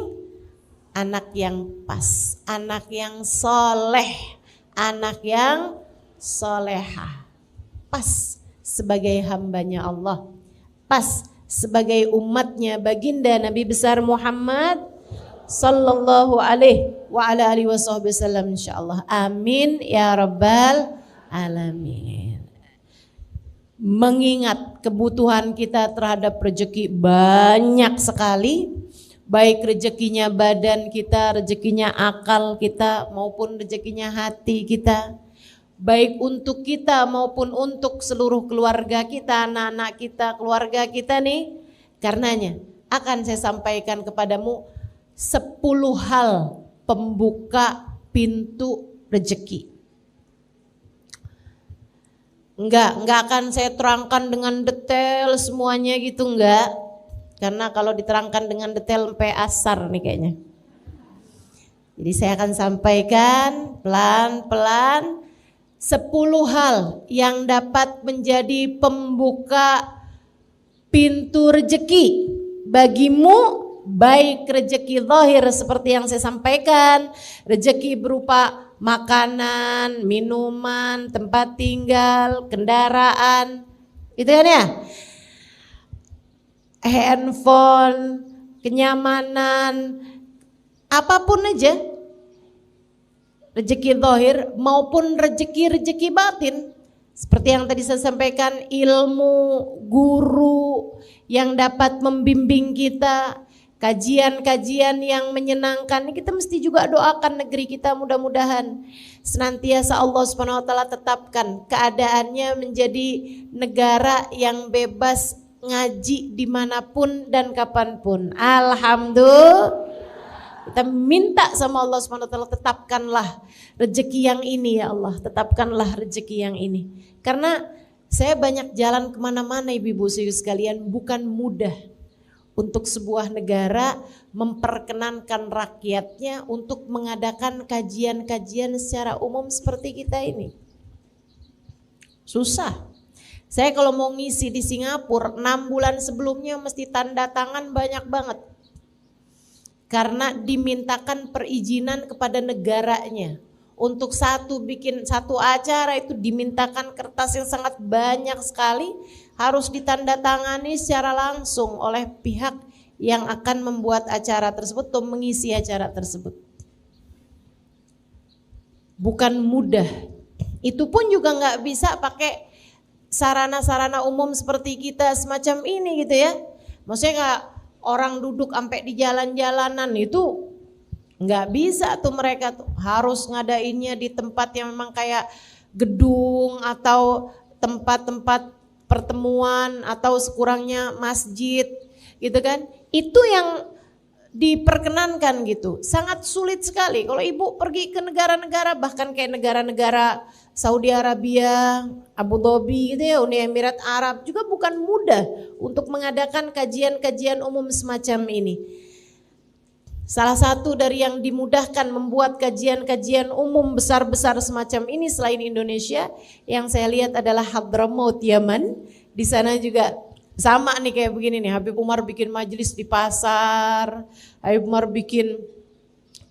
anak yang pas, anak yang soleh, anak yang solehah, pas sebagai hambanya Allah, pas sebagai umatnya baginda Nabi besar Muhammad sallallahu alaihi wa ala alihi wasallam, insyaallah. Amin ya rabbal alamin. Mengingat kebutuhan kita terhadap rezeki banyak sekali, baik rezekinya badan kita, rezekinya akal kita maupun rezekinya hati kita, baik untuk kita maupun untuk seluruh keluarga kita, anak-anak kita, keluarga kita nih. Karenanya akan saya sampaikan kepadamu 10 hal pembuka pintu rezeki. Enggak akan saya terangkan dengan detail semuanya gitu, enggak. Karena kalau diterangkan dengan detail sampai asar nih kayaknya. Jadi saya akan sampaikan pelan-pelan 10 hal yang dapat menjadi pembuka pintu rezeki bagimu, baik rezeki zahir seperti yang saya sampaikan, rezeki berupa makanan, minuman, tempat tinggal, kendaraan, gitu kan ya, handphone, kenyamanan, apapun aja, rezeki zahir maupun rezeki batin. Seperti yang tadi saya sampaikan, ilmu, guru yang dapat membimbing kita, kajian-kajian yang menyenangkan. Kita mesti juga doakan negeri kita, mudah-mudahan senantiasa Allah SWT tetapkan keadaannya menjadi negara yang bebas ngaji dimanapun dan kapanpun. Alhamdulillah. Kita minta sama Allah SWT, tetapkanlah rezeki yang ini ya Allah, tetapkanlah rezeki yang ini. Karena saya banyak jalan kemana-mana ibu-ibu sekalian, bukan mudah untuk sebuah negara memperkenankan rakyatnya untuk mengadakan kajian-kajian secara umum seperti kita ini. Susah. Saya kalau mau ngisi di Singapura 6 bulan sebelumnya mesti tanda tangan banyak banget. karena dimintakan perizinan kepada negaranya. Untuk bikin satu acara itu dimintakan kertas yang sangat banyak sekali, harus ditandatangani secara langsung oleh pihak yang akan membuat acara tersebut atau mengisi acara tersebut. Bukan mudah. Itu pun juga nggak bisa pakai sarana-sarana umum seperti kita semacam ini gitu ya. Maksudnya nggak orang duduk sampai di jalan-jalanan itu nggak bisa tuh, mereka tuh harus ngadainnya di tempat yang memang kayak gedung atau tempat-tempat pertemuan atau sekurangnya masjid gitu kan. Itu yang diperkenankan gitu. Sangat sulit sekali kalau ibu pergi ke negara-negara, bahkan kayak negara-negara Saudi Arabia, Abu Dhabi gitu ya, Uni Emirat Arab, juga bukan mudah untuk mengadakan kajian-kajian umum semacam ini. Salah satu dari yang dimudahkan membuat kajian-kajian umum besar-besar semacam ini selain Indonesia, yang saya lihat adalah Hadramaut, Yaman. Di sana juga sama nih kayak begini nih, Habib Umar bikin majelis di pasar, Habib Umar bikin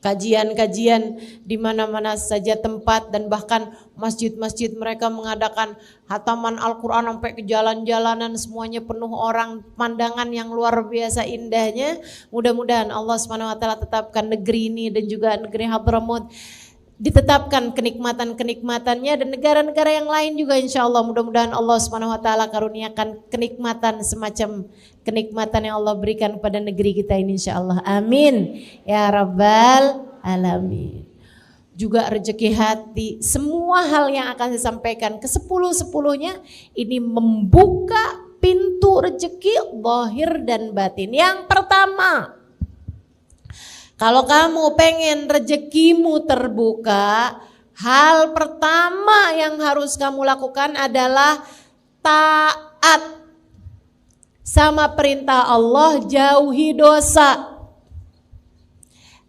kajian-kajian di mana-mana saja tempat, dan bahkan masjid-masjid mereka mengadakan hataman Al-Quran sampai ke jalan-jalanan, semuanya penuh orang, pemandangan yang luar biasa indahnya. Mudah-mudahan Allah SWT tetapkan negeri ini dan juga negeri Hadramaut ditetapkan kenikmatan-kenikmatannya, dan negara-negara yang lain juga insya Allah mudah-mudahan Allah SWT karuniakan kenikmatan semacam kenikmatan yang Allah berikan pada negeri kita ini insya Allah. Amin ya rabbal alamin. Juga rezeki hati, semua hal yang akan saya sampaikan ke 10-10-nya ini membuka pintu rezeki zahir dan batin. Yang pertama, kalau kamu pengen rezekimu terbuka, hal pertama yang harus kamu lakukan adalah taat sama perintah Allah, jauhi dosa.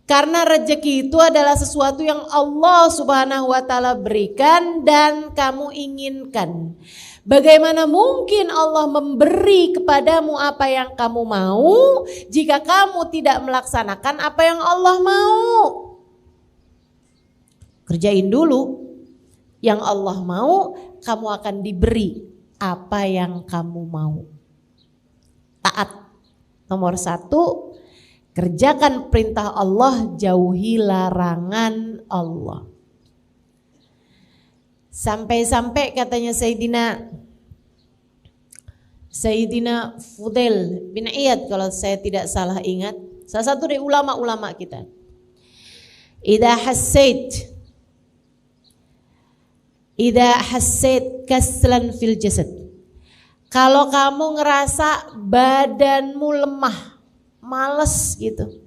Karena rezeki itu adalah sesuatu yang Allah Subhanahu wa taala berikan dan kamu inginkan. Bagaimana mungkin Allah memberi kepadamu apa yang kamu mau jika kamu tidak melaksanakan apa yang Allah mau? Kerjain dulu yang Allah mau, kamu akan diberi apa yang kamu mau. Taat. Nomor 1, kerjakan perintah Allah, jauhi larangan Allah. Sampai-sampai katanya Sayyidina Fudail bin Iyad kalau saya tidak salah ingat, salah satu dari ulama-ulama kita. Idza hassait kaslan fil jasad. Kalau kamu ngerasa badanmu lemah, males gitu.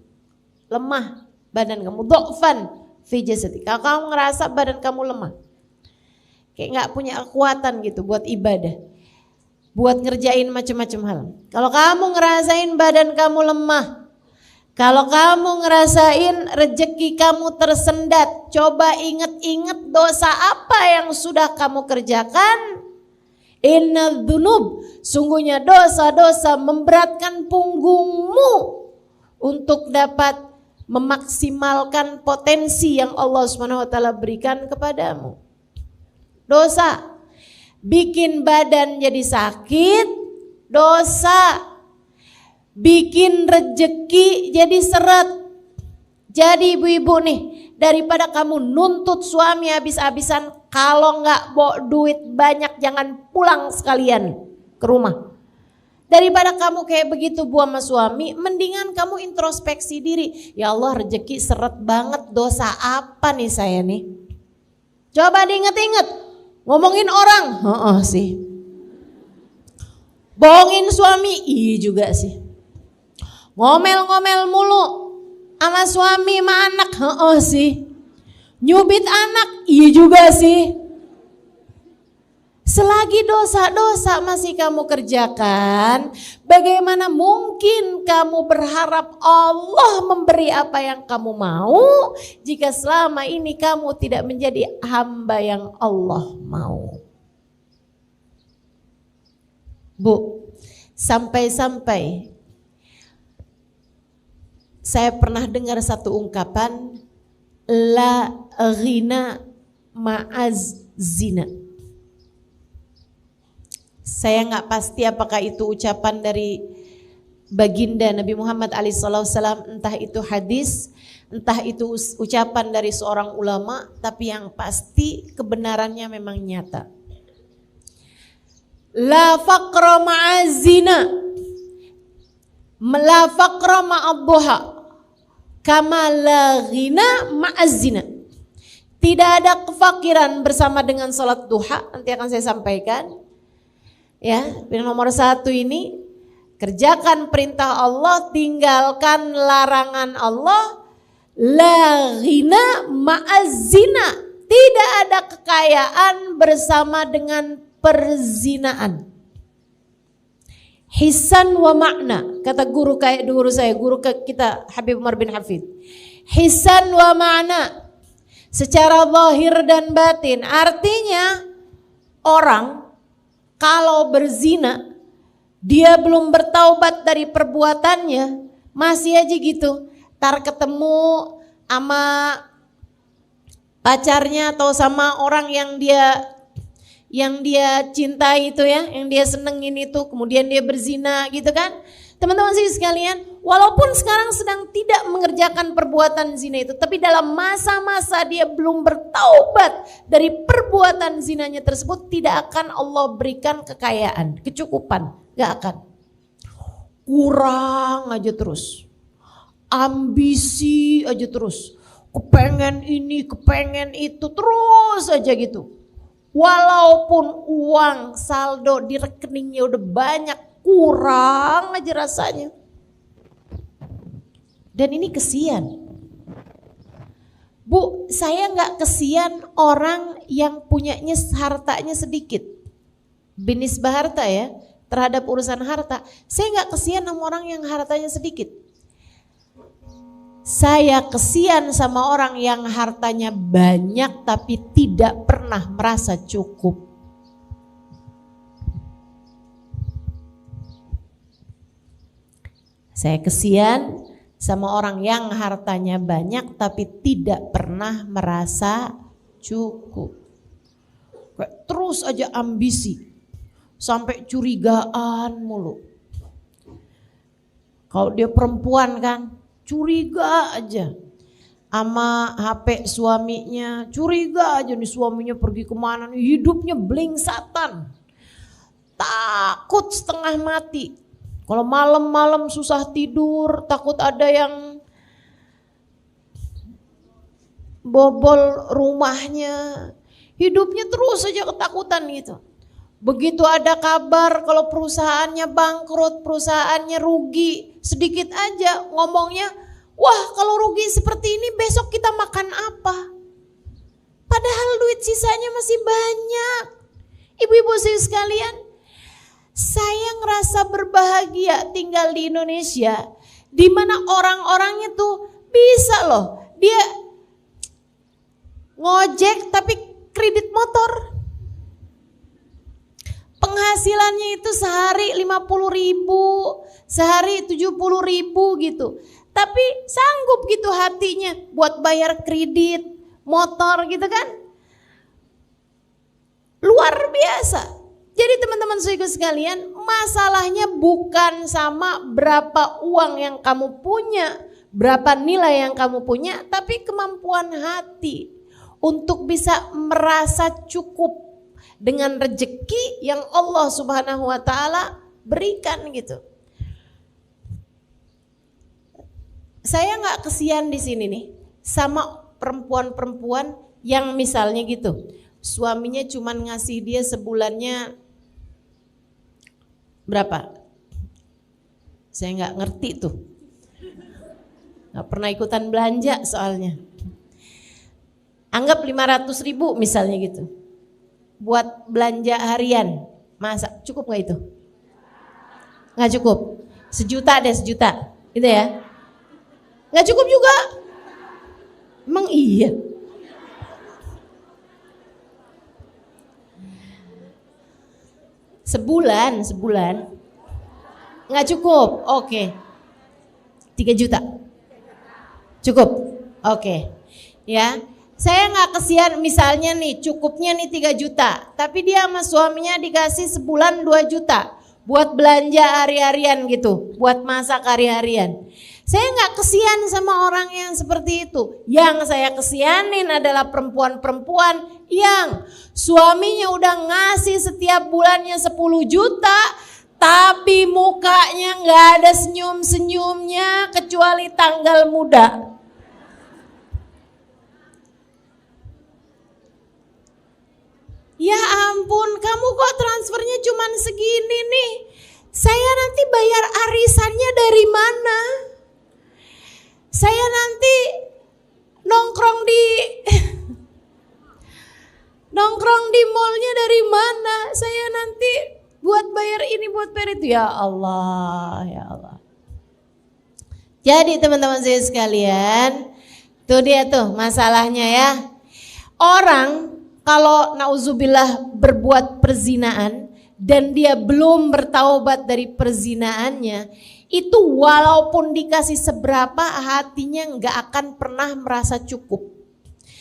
Lemah badan kamu, dhafan fi jasad. Kalau kamu ngerasa badan kamu lemah, kayak nggak punya kekuatan gitu buat ibadah, buat ngerjain macam-macam hal. Kalau kamu ngerasain badan kamu lemah, kalau kamu ngerasain rezeki kamu tersendat, coba ingat-ingat dosa apa yang sudah kamu kerjakan. Innal dzunub, sungguhnya dosa-dosa memberatkan punggungmu untuk dapat memaksimalkan potensi yang Allah SWT berikan kepadamu. Dosa bikin badan jadi sakit, dosa bikin rejeki jadi seret. Jadi ibu-ibu nih, daripada kamu nuntut suami habis-habisan, kalau nggak bawa duit banyak jangan pulang sekalian ke rumah. Daripada kamu kayak begitu bu sama suami, mendingan kamu introspeksi diri. Ya Allah, rejeki seret banget, dosa apa nih saya nih? Coba diinget-inget. Ngomongin orang, sih. Bohongin suami, iya juga sih. Ngomel-ngomel mulu sama suami sama anak, sih. Nyubit anak, iya juga sih. Selagi dosa-dosa masih kamu kerjakan, bagaimana mungkin kamu berharap Allah memberi apa yang kamu mau jika selama ini kamu tidak menjadi hamba yang Allah mau? Bu, sampai-sampai Saya pernah dengar satu ungkapan, la ghina ma'az zina. Saya nggak pasti apakah itu ucapan dari baginda Nabi Muhammad SAW, entah itu hadis, entah itu ucapan dari seorang ulama, tapi yang pasti kebenarannya memang nyata. La faqra ma'az zina, la faqra ma'ad-duha, kama la ghina ma'az zina. Tidak ada kefakiran bersama dengan salat duha, nanti akan saya sampaikan. Ya, nomor 1 ini, kerjakan perintah Allah, tinggalkan larangan Allah. La ghina ma'az zina, tidak ada kekayaan bersama dengan perzinaan. Hisan wa makna, kata guru saya, guru kita Habib Umar bin Hafid. Hisan wa makna, secara zahir dan batin, artinya orang kalau berzina, dia belum bertaubat dari perbuatannya, masih aja gitu. Tar ketemu sama pacarnya atau sama orang yang dia cintai itu ya, yang dia senengin itu, kemudian dia berzina gitu kan. Teman-teman sih sekalian, walaupun sekarang sedang tidak mengerjakan perbuatan zina itu, tapi dalam masa-masa dia belum bertaubat dari perbuatan zinanya tersebut, tidak akan Allah berikan kekayaan, kecukupan, gak akan. Kurang aja terus, ambisi aja terus, kepengen ini, kepengen itu, terus aja gitu. Walaupun uang saldo di rekeningnya udah banyak, kurang aja rasanya. Dan ini kesian. Bu, saya nggak kesian orang yang punyanya hartanya sedikit. Binisbah harta ya, terhadap urusan harta. Saya nggak kesian sama orang yang hartanya sedikit. Saya kesian sama orang yang hartanya banyak tapi tidak pernah merasa cukup. Saya kesian sama orang yang hartanya banyak tapi tidak pernah merasa cukup. Terus aja ambisi, sampai curigaan mulu. Kalau dia perempuan kan, curiga aja sama HP suaminya, curiga aja nih suaminya pergi kemana, nih hidupnya blingsatan, takut setengah mati. Kalau malam-malam susah tidur, takut ada yang bobol rumahnya, hidupnya terus saja ketakutan gitu. Begitu ada kabar kalau perusahaannya bangkrut, perusahaannya rugi, sedikit aja ngomongnya, wah kalau rugi seperti ini besok kita makan apa? Padahal duit sisanya masih banyak. Ibu-ibu sekalian, saya ngerasa berbahagia tinggal di Indonesia, di mana orang-orangnya tuh bisa loh, dia ngojek tapi kredit motor. Penghasilannya itu sehari 50.000, sehari 70.000 gitu. Tapi sanggup gitu hatinya buat bayar kredit motor gitu kan. Luar biasa. Jadi teman-teman saudara sekalian, masalahnya bukan sama berapa uang yang kamu punya, berapa nilai yang kamu punya, tapi kemampuan hati untuk bisa merasa cukup dengan rezeki yang Allah Subhanahu wa taala berikan gitu. Saya nggak kesian di sini nih sama perempuan-perempuan yang misalnya gitu, suaminya cuman ngasih dia sebulannya berapa? Saya nggak ngerti tuh, nggak pernah ikutan belanja soalnya. Anggap 500.000 misalnya gitu, buat belanja harian, masa cukup nggak itu? Nggak cukup. 1 juta deh, 1 juta, gitu ya? Nggak cukup juga. Emang iya? Sebulan nggak cukup, oke. 3 juta. Cukup? Oke. Ya, saya nggak kesian misalnya nih cukupnya nih 3 juta. Tapi dia sama suaminya dikasih sebulan 2 juta. Buat belanja hari-harian gitu. Buat masak hari-harian. Saya nggak kesian sama orang yang seperti itu. Yang saya kesianin adalah perempuan-perempuan yang suaminya udah ngasih setiap bulannya 10 juta. Tapi mukanya nggak ada senyum-senyumnya kecuali tanggal muda. Ya ampun, kamu kok transfernya cuman segini nih? Saya nanti bayar arisannya dari mana? Saya nanti nongkrong di mallnya dari mana? Saya nanti buat bayar ini, buat bayar itu. Ya Allah, ya Allah. Jadi teman-teman saya sekalian, tuh dia tuh masalahnya ya. Orang kalau nauzubillah berbuat perzinaan dan dia belum bertaubat dari perzinaannya, itu walaupun dikasih seberapa hatinya nggak akan pernah merasa cukup.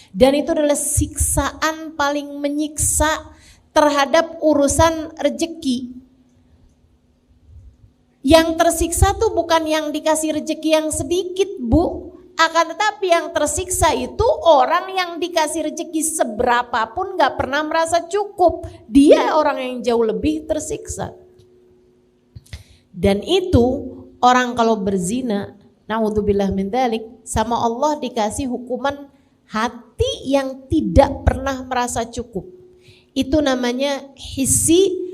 Dan itu adalah siksaan paling menyiksa terhadap urusan rezeki. Yang tersiksa tuh bukan yang dikasih rezeki yang sedikit, Bu. Akan tetapi yang tersiksa itu orang yang dikasih rezeki seberapapun gak pernah merasa cukup. Dia orang yang jauh lebih tersiksa. Dan itu orang kalau berzina, naudzubillah min dzalik, sama Allah dikasih hukuman hati yang tidak pernah merasa cukup. Itu namanya hissi.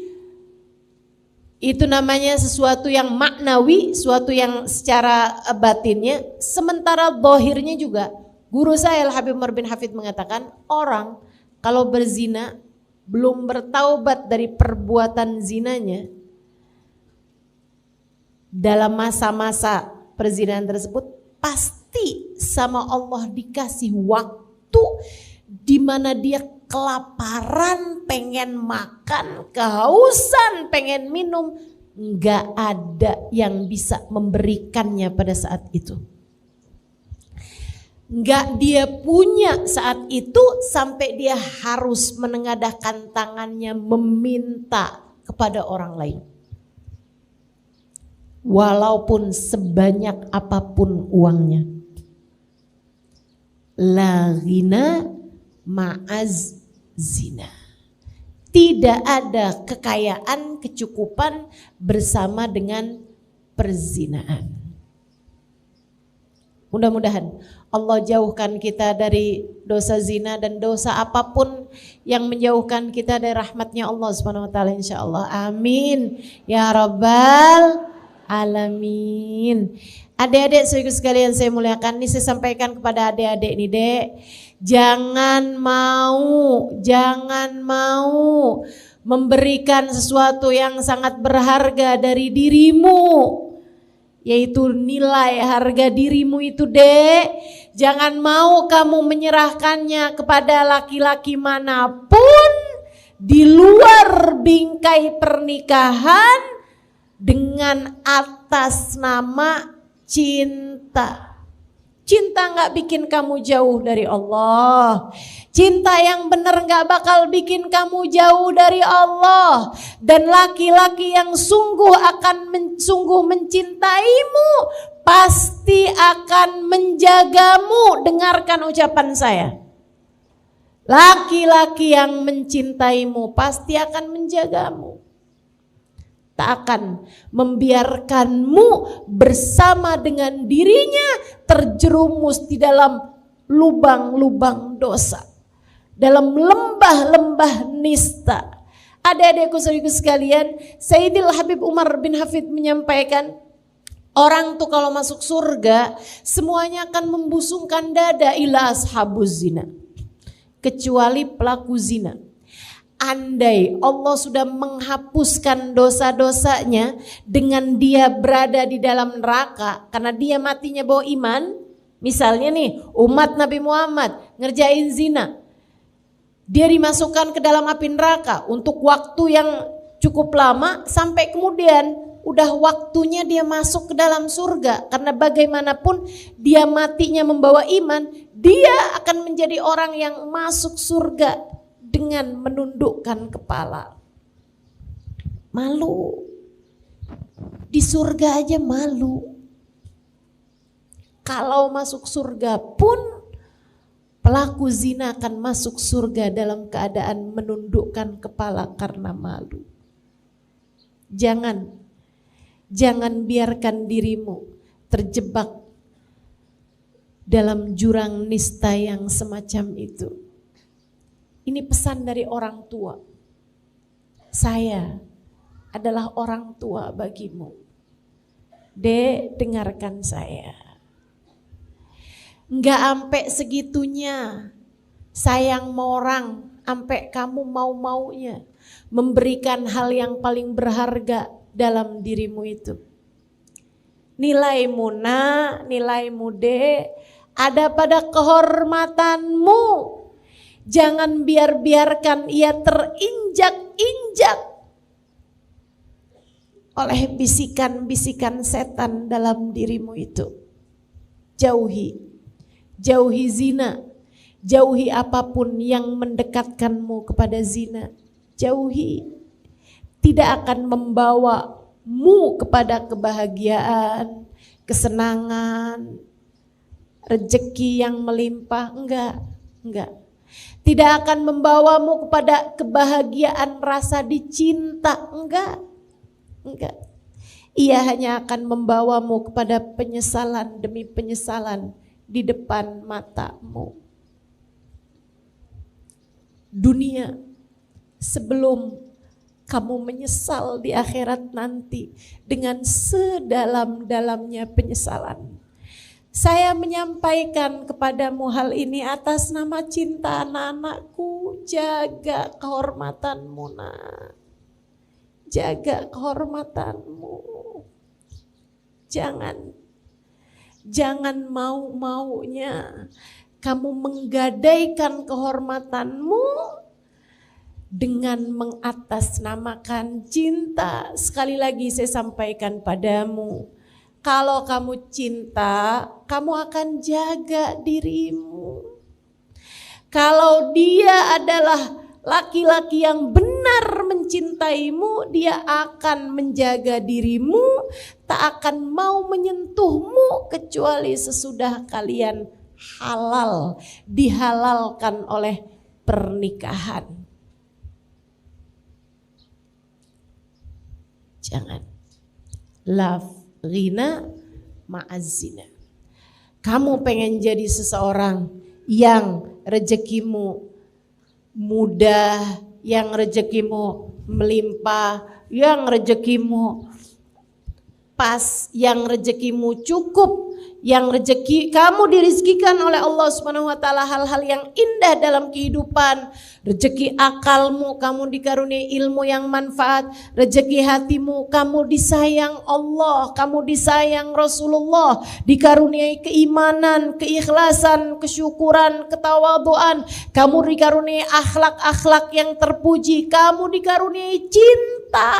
Itu namanya sesuatu yang maknawi, sesuatu yang secara batinnya, sementara zahirnya juga. Guru saya Al-Habib Umar bin Hafid mengatakan, orang kalau berzina belum bertaubat dari perbuatan zinanya, dalam masa-masa perzinahan tersebut pasti sama Allah dikasih waktu di mana dia kelaparan, pengen makan, kehausan, pengen minum, nggak ada yang bisa memberikannya pada saat itu. Nggak dia punya saat itu sampai dia harus menengadahkan tangannya meminta kepada orang lain. Walaupun sebanyak apapun uangnya. La ghina ma'az zina. Tidak ada kekayaan, kecukupan bersama dengan perzinaan. Mudah-mudahan Allah jauhkan kita dari dosa zina dan dosa apapun yang menjauhkan kita dari rahmatnya Allah Subhanahu wa taala insyaallah. Amin ya rabbal alamin. Adik-adik sekalian saya muliakan, ini saya sampaikan kepada adik-adik nih, Dek. Jangan mau memberikan sesuatu yang sangat berharga dari dirimu, yaitu nilai harga dirimu itu, Dek. Jangan mau kamu menyerahkannya kepada laki-laki manapun di luar bingkai pernikahan dengan atas nama cinta. Cinta gak bikin kamu jauh dari Allah. Cinta yang benar gak bakal bikin kamu jauh dari Allah. Dan laki-laki yang sungguh mencintaimu pasti akan menjagamu. Dengarkan ucapan saya. Laki-laki yang mencintaimu pasti akan menjagamu. Tak akan membiarkanmu bersama dengan dirinya terjerumus di dalam lubang-lubang dosa, dalam lembah-lembah nista. Adik-adikku saudaraku sekalian, Sayyidil Habib Umar bin Hafid menyampaikan, orang tuh kalau masuk surga semuanya akan membusungkan dada ila ashabuz zina, kecuali pelaku zina. Andai Allah sudah menghapuskan dosa-dosanya dengan dia berada di dalam neraka karena dia matinya bawa iman, misalnya nih umat Nabi Muhammad ngerjain zina, dia dimasukkan ke dalam api neraka untuk waktu yang cukup lama sampai kemudian udah waktunya dia masuk ke dalam surga. Karena bagaimanapun dia matinya membawa iman, dia akan menjadi orang yang masuk surga dengan menundukkan kepala. Malu. Di surga aja malu. Kalau masuk surga pun pelaku zina akan masuk surga dalam keadaan menundukkan kepala karena malu. Jangan biarkan dirimu terjebak dalam jurang nista yang semacam itu. Ini pesan dari orang tua. Saya adalah orang tua bagimu. Dek, dengarkan saya. Enggak sampai segitunya sayang sama orang, sampai kamu mau-maunya memberikan hal yang paling berharga dalam dirimu itu. Nilaimu nak, nilaimu dek, ada pada kehormatanmu. Jangan biarkan ia terinjak-injak oleh bisikan-bisikan setan dalam dirimu itu. Jauhi zina, jauhi apapun yang mendekatkanmu kepada zina. Jauhi, tidak akan membawamu kepada kebahagiaan, kesenangan, rezeki yang melimpah. Enggak. Tidak akan membawamu kepada kebahagiaan rasa dicinta. Enggak. Ia hanya akan membawamu kepada penyesalan demi penyesalan di depan matamu. Dunia, sebelum kamu menyesal di akhirat nanti dengan sedalam-dalamnya penyesalan. Saya menyampaikan kepadamu hal ini atas nama cinta anak-anakku. Jaga kehormatanmu nak. Jaga kehormatanmu. Jangan mau-maunya kamu menggadaikan kehormatanmu dengan mengatasnamakan cinta. Sekali lagi saya sampaikan padamu, kalau kamu cinta, kamu akan jaga dirimu. Kalau dia adalah laki-laki yang benar mencintaimu, dia akan menjaga dirimu, tak akan mau menyentuhmu kecuali sesudah kalian halal, dihalalkan oleh pernikahan. Jangan. Love ghina ma'azina. Kamu pengen jadi seseorang yang rezekimu mudah, yang rezekimu melimpah, yang rezekimu pas, yang rezekimu cukup, yang rezeki kamu dirizkikan oleh Allah Subhanahu wa taala hal-hal yang indah dalam kehidupan. Rezeki akalmu, kamu dikaruniai ilmu yang manfaat. Rezeki hatimu, kamu disayang Allah, kamu disayang Rasulullah, dikaruniai keimanan, keikhlasan, kesyukuran, ketawaduan. Kamu dikaruniai akhlak-akhlak yang terpuji, kamu dikaruniai cinta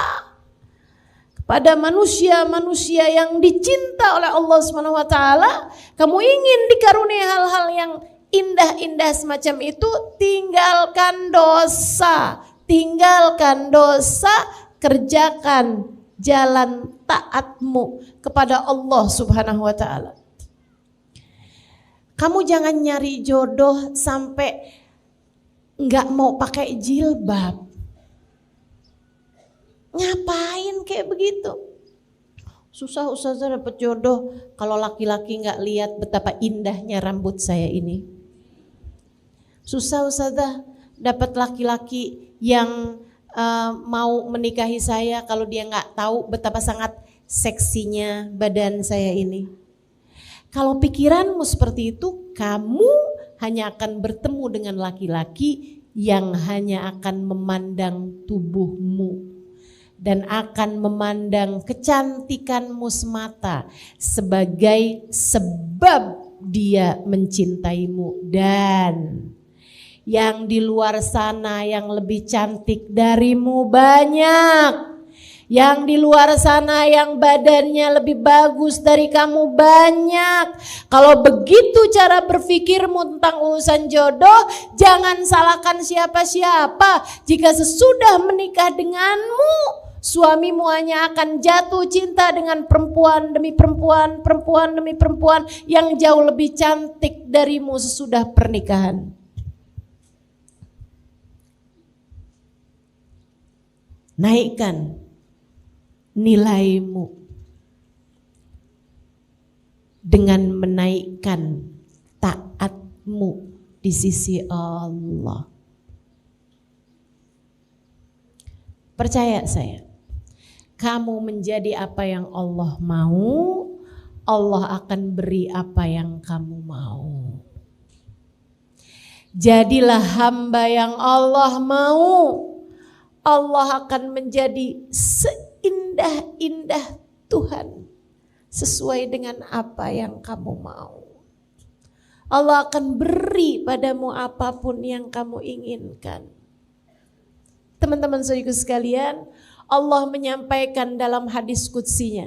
pada manusia-manusia yang dicinta oleh Allah Subhanahu wa taala. Kamu ingin dikaruniai hal-hal yang indah-indah semacam itu, tinggalkan dosa, kerjakan jalan taatmu kepada Allah Subhanahu wa taala. Kamu jangan nyari jodoh sampai enggak mau pakai jilbab. Ngapain kayak begitu? Susah ustazah dapat jodoh kalau laki-laki nggak lihat betapa indahnya rambut saya ini. Susah ustazah dapat laki-laki yang mau menikahi saya kalau dia nggak tahu betapa sangat seksinya badan saya ini. Kalau pikiranmu seperti itu, kamu hanya akan bertemu dengan laki-laki yang hanya akan memandang tubuhmu dan akan memandang kecantikanmu semata sebagai sebab dia mencintaimu. Dan yang di luar sana yang lebih cantik darimu banyak, Yang di luar sana yang badannya lebih bagus dari kamu banyak. Kalau begitu cara berpikirmu tentang urusan jodoh, jangan salahkan siapa-siapa. Jika sesudah menikah denganmu, suamimu hanya akan jatuh cinta dengan perempuan demi perempuan, perempuan demi perempuan yang jauh lebih cantik darimu sesudah pernikahan. Naikkan nilaimu dengan menaikkan taatmu di sisi Allah. Percaya saya, kamu menjadi apa yang Allah mau, Allah akan beri apa yang kamu mau. Jadilah hamba yang Allah mau, Allah akan menjadi seindah-indah Tuhan sesuai dengan apa yang kamu mau. Allah akan beri padamu apapun yang kamu inginkan. Teman-teman saudaraku sekalian, Allah menyampaikan dalam hadis qudsinya,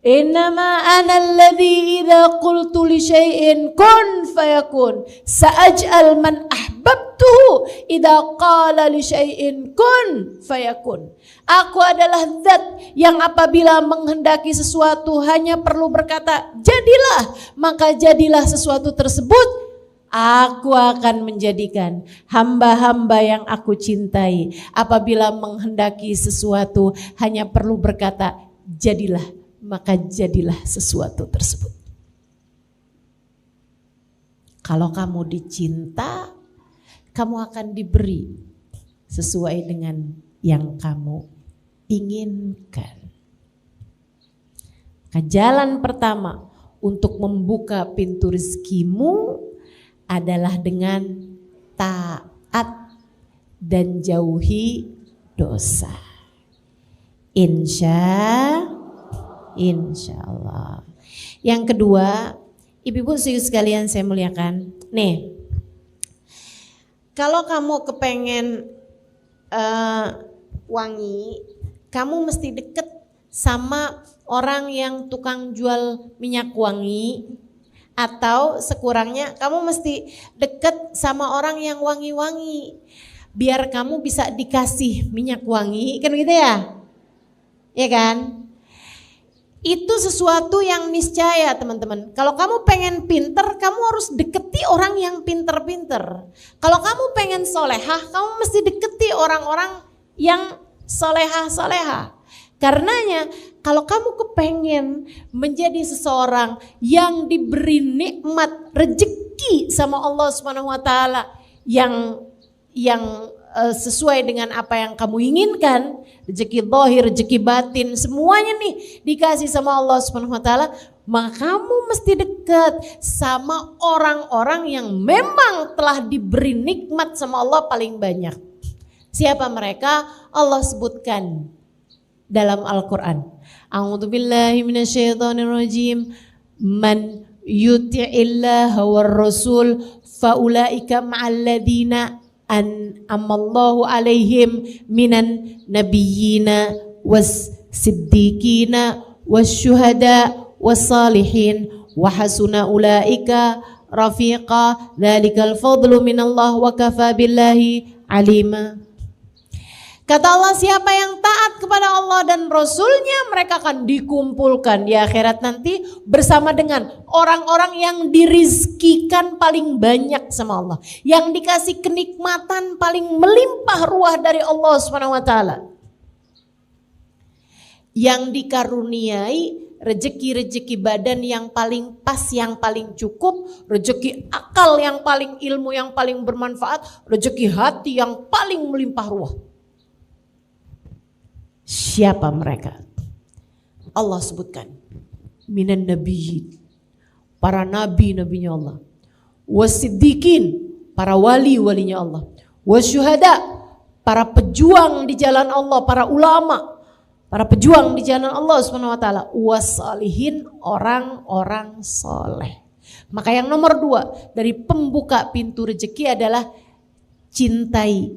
Innama ana alladhi idza qultu li syai'in kun fayakun sa'aj'al man ahbabtuhu idza qala li syai'in kun fayakun. Aku adalah zat yang apabila menghendaki sesuatu hanya perlu berkata jadilah, maka jadilah sesuatu tersebut. Aku akan menjadikan hamba-hamba yang aku cintai apabila menghendaki sesuatu hanya perlu berkata jadilah, maka jadilah sesuatu tersebut. Kalau kamu dicinta, kamu akan diberi sesuai dengan yang kamu inginkan. Jalan pertama untuk membuka pintu rezekimu adalah dengan taat dan jauhi dosa. Insya Allah. Yang kedua, ibu-ibu sekalian saya muliakan. Nih, kalau kamu kepengen wangi, kamu mesti deket sama orang yang tukang jual minyak wangi. Atau sekurangnya kamu mesti deket sama orang yang wangi-wangi. Biar kamu bisa dikasih minyak wangi, kan gitu ya? Ya kan? Itu sesuatu yang niscaya teman-teman. Kalau kamu pengen pinter, kamu harus deketi orang yang pinter-pinter. Kalau kamu pengen solehah, kamu mesti deketi orang-orang yang solehah-solehah. Karenanya kalau kamu kepengen menjadi seseorang yang diberi nikmat rezeki sama Allah Subhanahu wa taala yang sesuai dengan apa yang kamu inginkan, rezeki zahir, rezeki batin, semuanya nih dikasih sama Allah Subhanahu wa taala, maka kamu mesti dekat sama orang-orang yang memang telah diberi nikmat sama Allah paling banyak. Siapa mereka? Allah sebutkan dalam Al-Quran. A'udzubillahi minasyaitonirrajim. Man yuti'illaha war rasul faulaika ma'alladina an'amallahu alaihim minan nabiyyina was siddiqina was syuhada was salihin wa hasuna ulaika rafiqa dzalikal fadlu minallah wa kafa billahi alima. Kata Allah, siapa yang taat kepada Allah dan Rasulnya, mereka akan dikumpulkan di akhirat nanti bersama dengan orang-orang yang dirizkikan paling banyak sama Allah, yang dikasih kenikmatan paling melimpah ruah dari Allah SWT, yang dikaruniai rezeki-rezeki badan yang paling pas, yang paling cukup, rezeki akal yang paling, ilmu yang paling bermanfaat, rezeki hati yang paling melimpah ruah. Siapa mereka? Allah sebutkan minan nabiyyin, para nabi-nabinya Allah, wasiddiqin, para wali-walinya Allah, wasyuhada, para pejuang di jalan Allah, para ulama, para pejuang di jalan Allah Subhanahu wa taala, wasalihin, orang-orang soleh. Maka yang nomor 2 dari pembuka pintu rezeki adalah cintai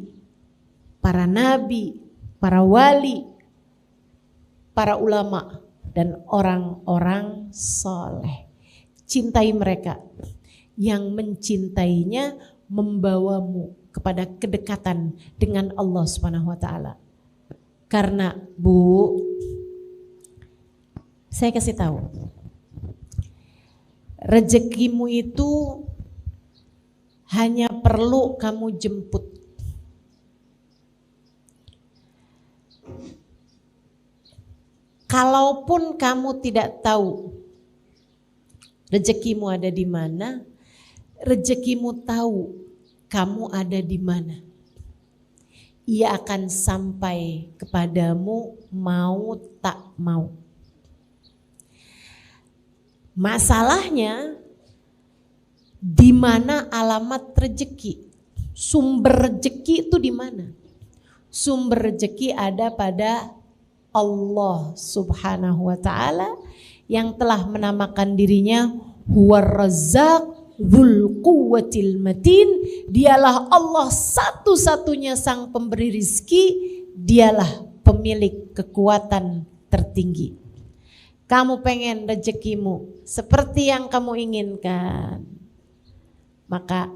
para nabi, para wali, para ulama dan orang-orang soleh. Cintai mereka. Yang mencintainya membawamu kepada kedekatan dengan Allah Subhanahu wa taala. Karena Bu, saya kasih tahu, rezekimu itu hanya perlu kamu jemput. Kalaupun kamu tidak tahu rezekimu ada di mana, rezekimu tahu kamu ada di mana. Ia akan sampai kepadamu mau tak mau. Masalahnya di mana alamat rezeki? Sumber rezeki itu di mana? Sumber rezeki ada pada Allah Subhanahu wa taala yang telah menamakan dirinya Huwar Razzaq Dzul Quwwatil Matin. Dialah Allah satu-satunya sang pemberi rizki, dialah pemilik kekuatan tertinggi. Kamu pengen rezekimu seperti yang kamu inginkan, maka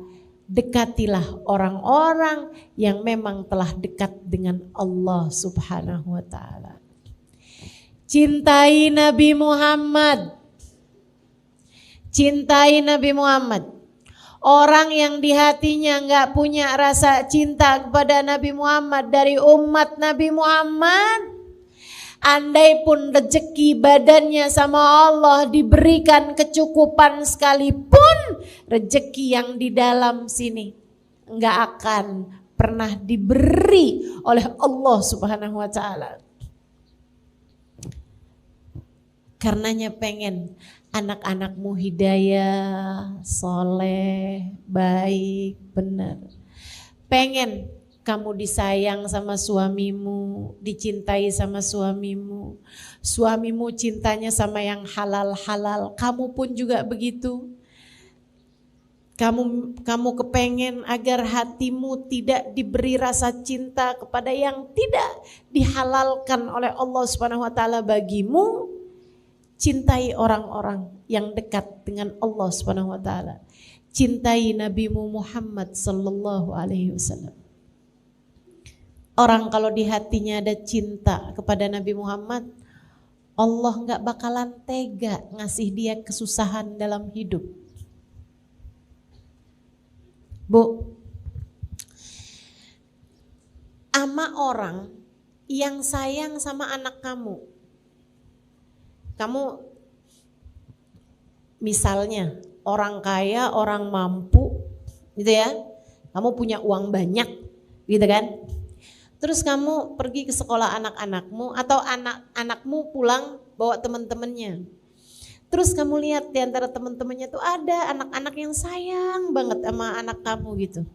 dekatilah orang-orang yang memang telah dekat dengan Allah Subhanahu wa taala. Cintai Nabi Muhammad. Cintai Nabi Muhammad. Orang yang di hatinya enggak punya rasa cinta kepada Nabi Muhammad dari umat Nabi Muhammad, andai pun rezeki badannya sama Allah diberikan kecukupan sekalipun, rezeki yang di dalam sini enggak akan pernah diberi oleh Allah Subhanahu wa taala. Karenanya pengen anak-anakmu hidayah, soleh, baik, benar. Pengen kamu disayang sama suamimu, dicintai sama suamimu. Suamimu cintanya sama yang halal-halal, kamu pun juga begitu. Kamu kepengen agar hatimu tidak diberi rasa cinta kepada yang tidak dihalalkan oleh Allah Subhanahu wa taala bagimu. Cintai orang-orang yang dekat dengan Allah Subhanahu wa taala. Cintai Nabimu Muhammad sallallahu alaihi wasallam. Orang kalau di hatinya ada cinta kepada Nabi Muhammad, Allah enggak bakalan tega ngasih dia kesusahan dalam hidup. Bu, ama orang yang sayang sama anak kamu. Kamu misalnya orang kaya, orang mampu gitu ya. Kamu punya uang banyak gitu kan. Terus kamu pergi ke sekolah anak-anakmu atau anak-anakmu pulang bawa teman-temannya. Terus kamu lihat di antara teman-temannya tuh ada anak-anak yang sayang banget sama anak kamu gitu.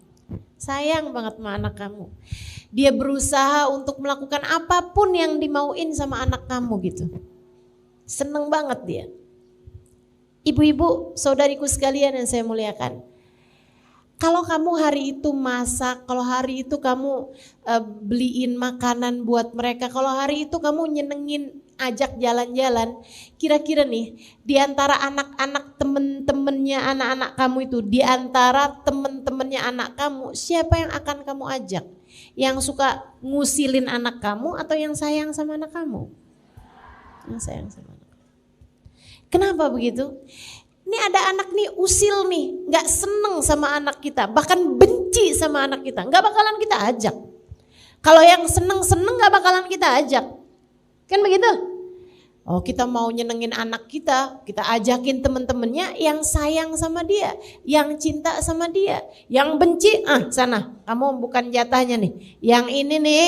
Sayang banget sama anak kamu. Dia berusaha untuk melakukan apapun yang dimauin sama anak kamu gitu. Seneng banget dia. Ibu-ibu, saudariku sekalian yang saya muliakan. Kalau kamu hari itu masak, kalau hari itu kamu beliin makanan buat mereka, kalau hari itu kamu nyenengin, ajak jalan-jalan, kira-kira nih di antara anak-anak temen-temennya anak-anak kamu itu, di antara temen-temennya anak kamu, siapa yang akan kamu ajak? Yang suka ngusilin anak kamu atau yang sayang sama anak kamu? Yang sayang sama anak. Kenapa begitu? Ini ada anak nih usil nih, gak seneng sama anak kita, bahkan benci sama anak kita, gak bakalan kita ajak. Kalau yang seneng-seneng gak bakalan kita ajak. Kan begitu? Oh, kita mau nyenengin anak kita ajakin temen-temennya yang sayang sama dia, yang cinta sama dia. Yang benci, sana, kamu bukan jatahnya nih. Yang ini nih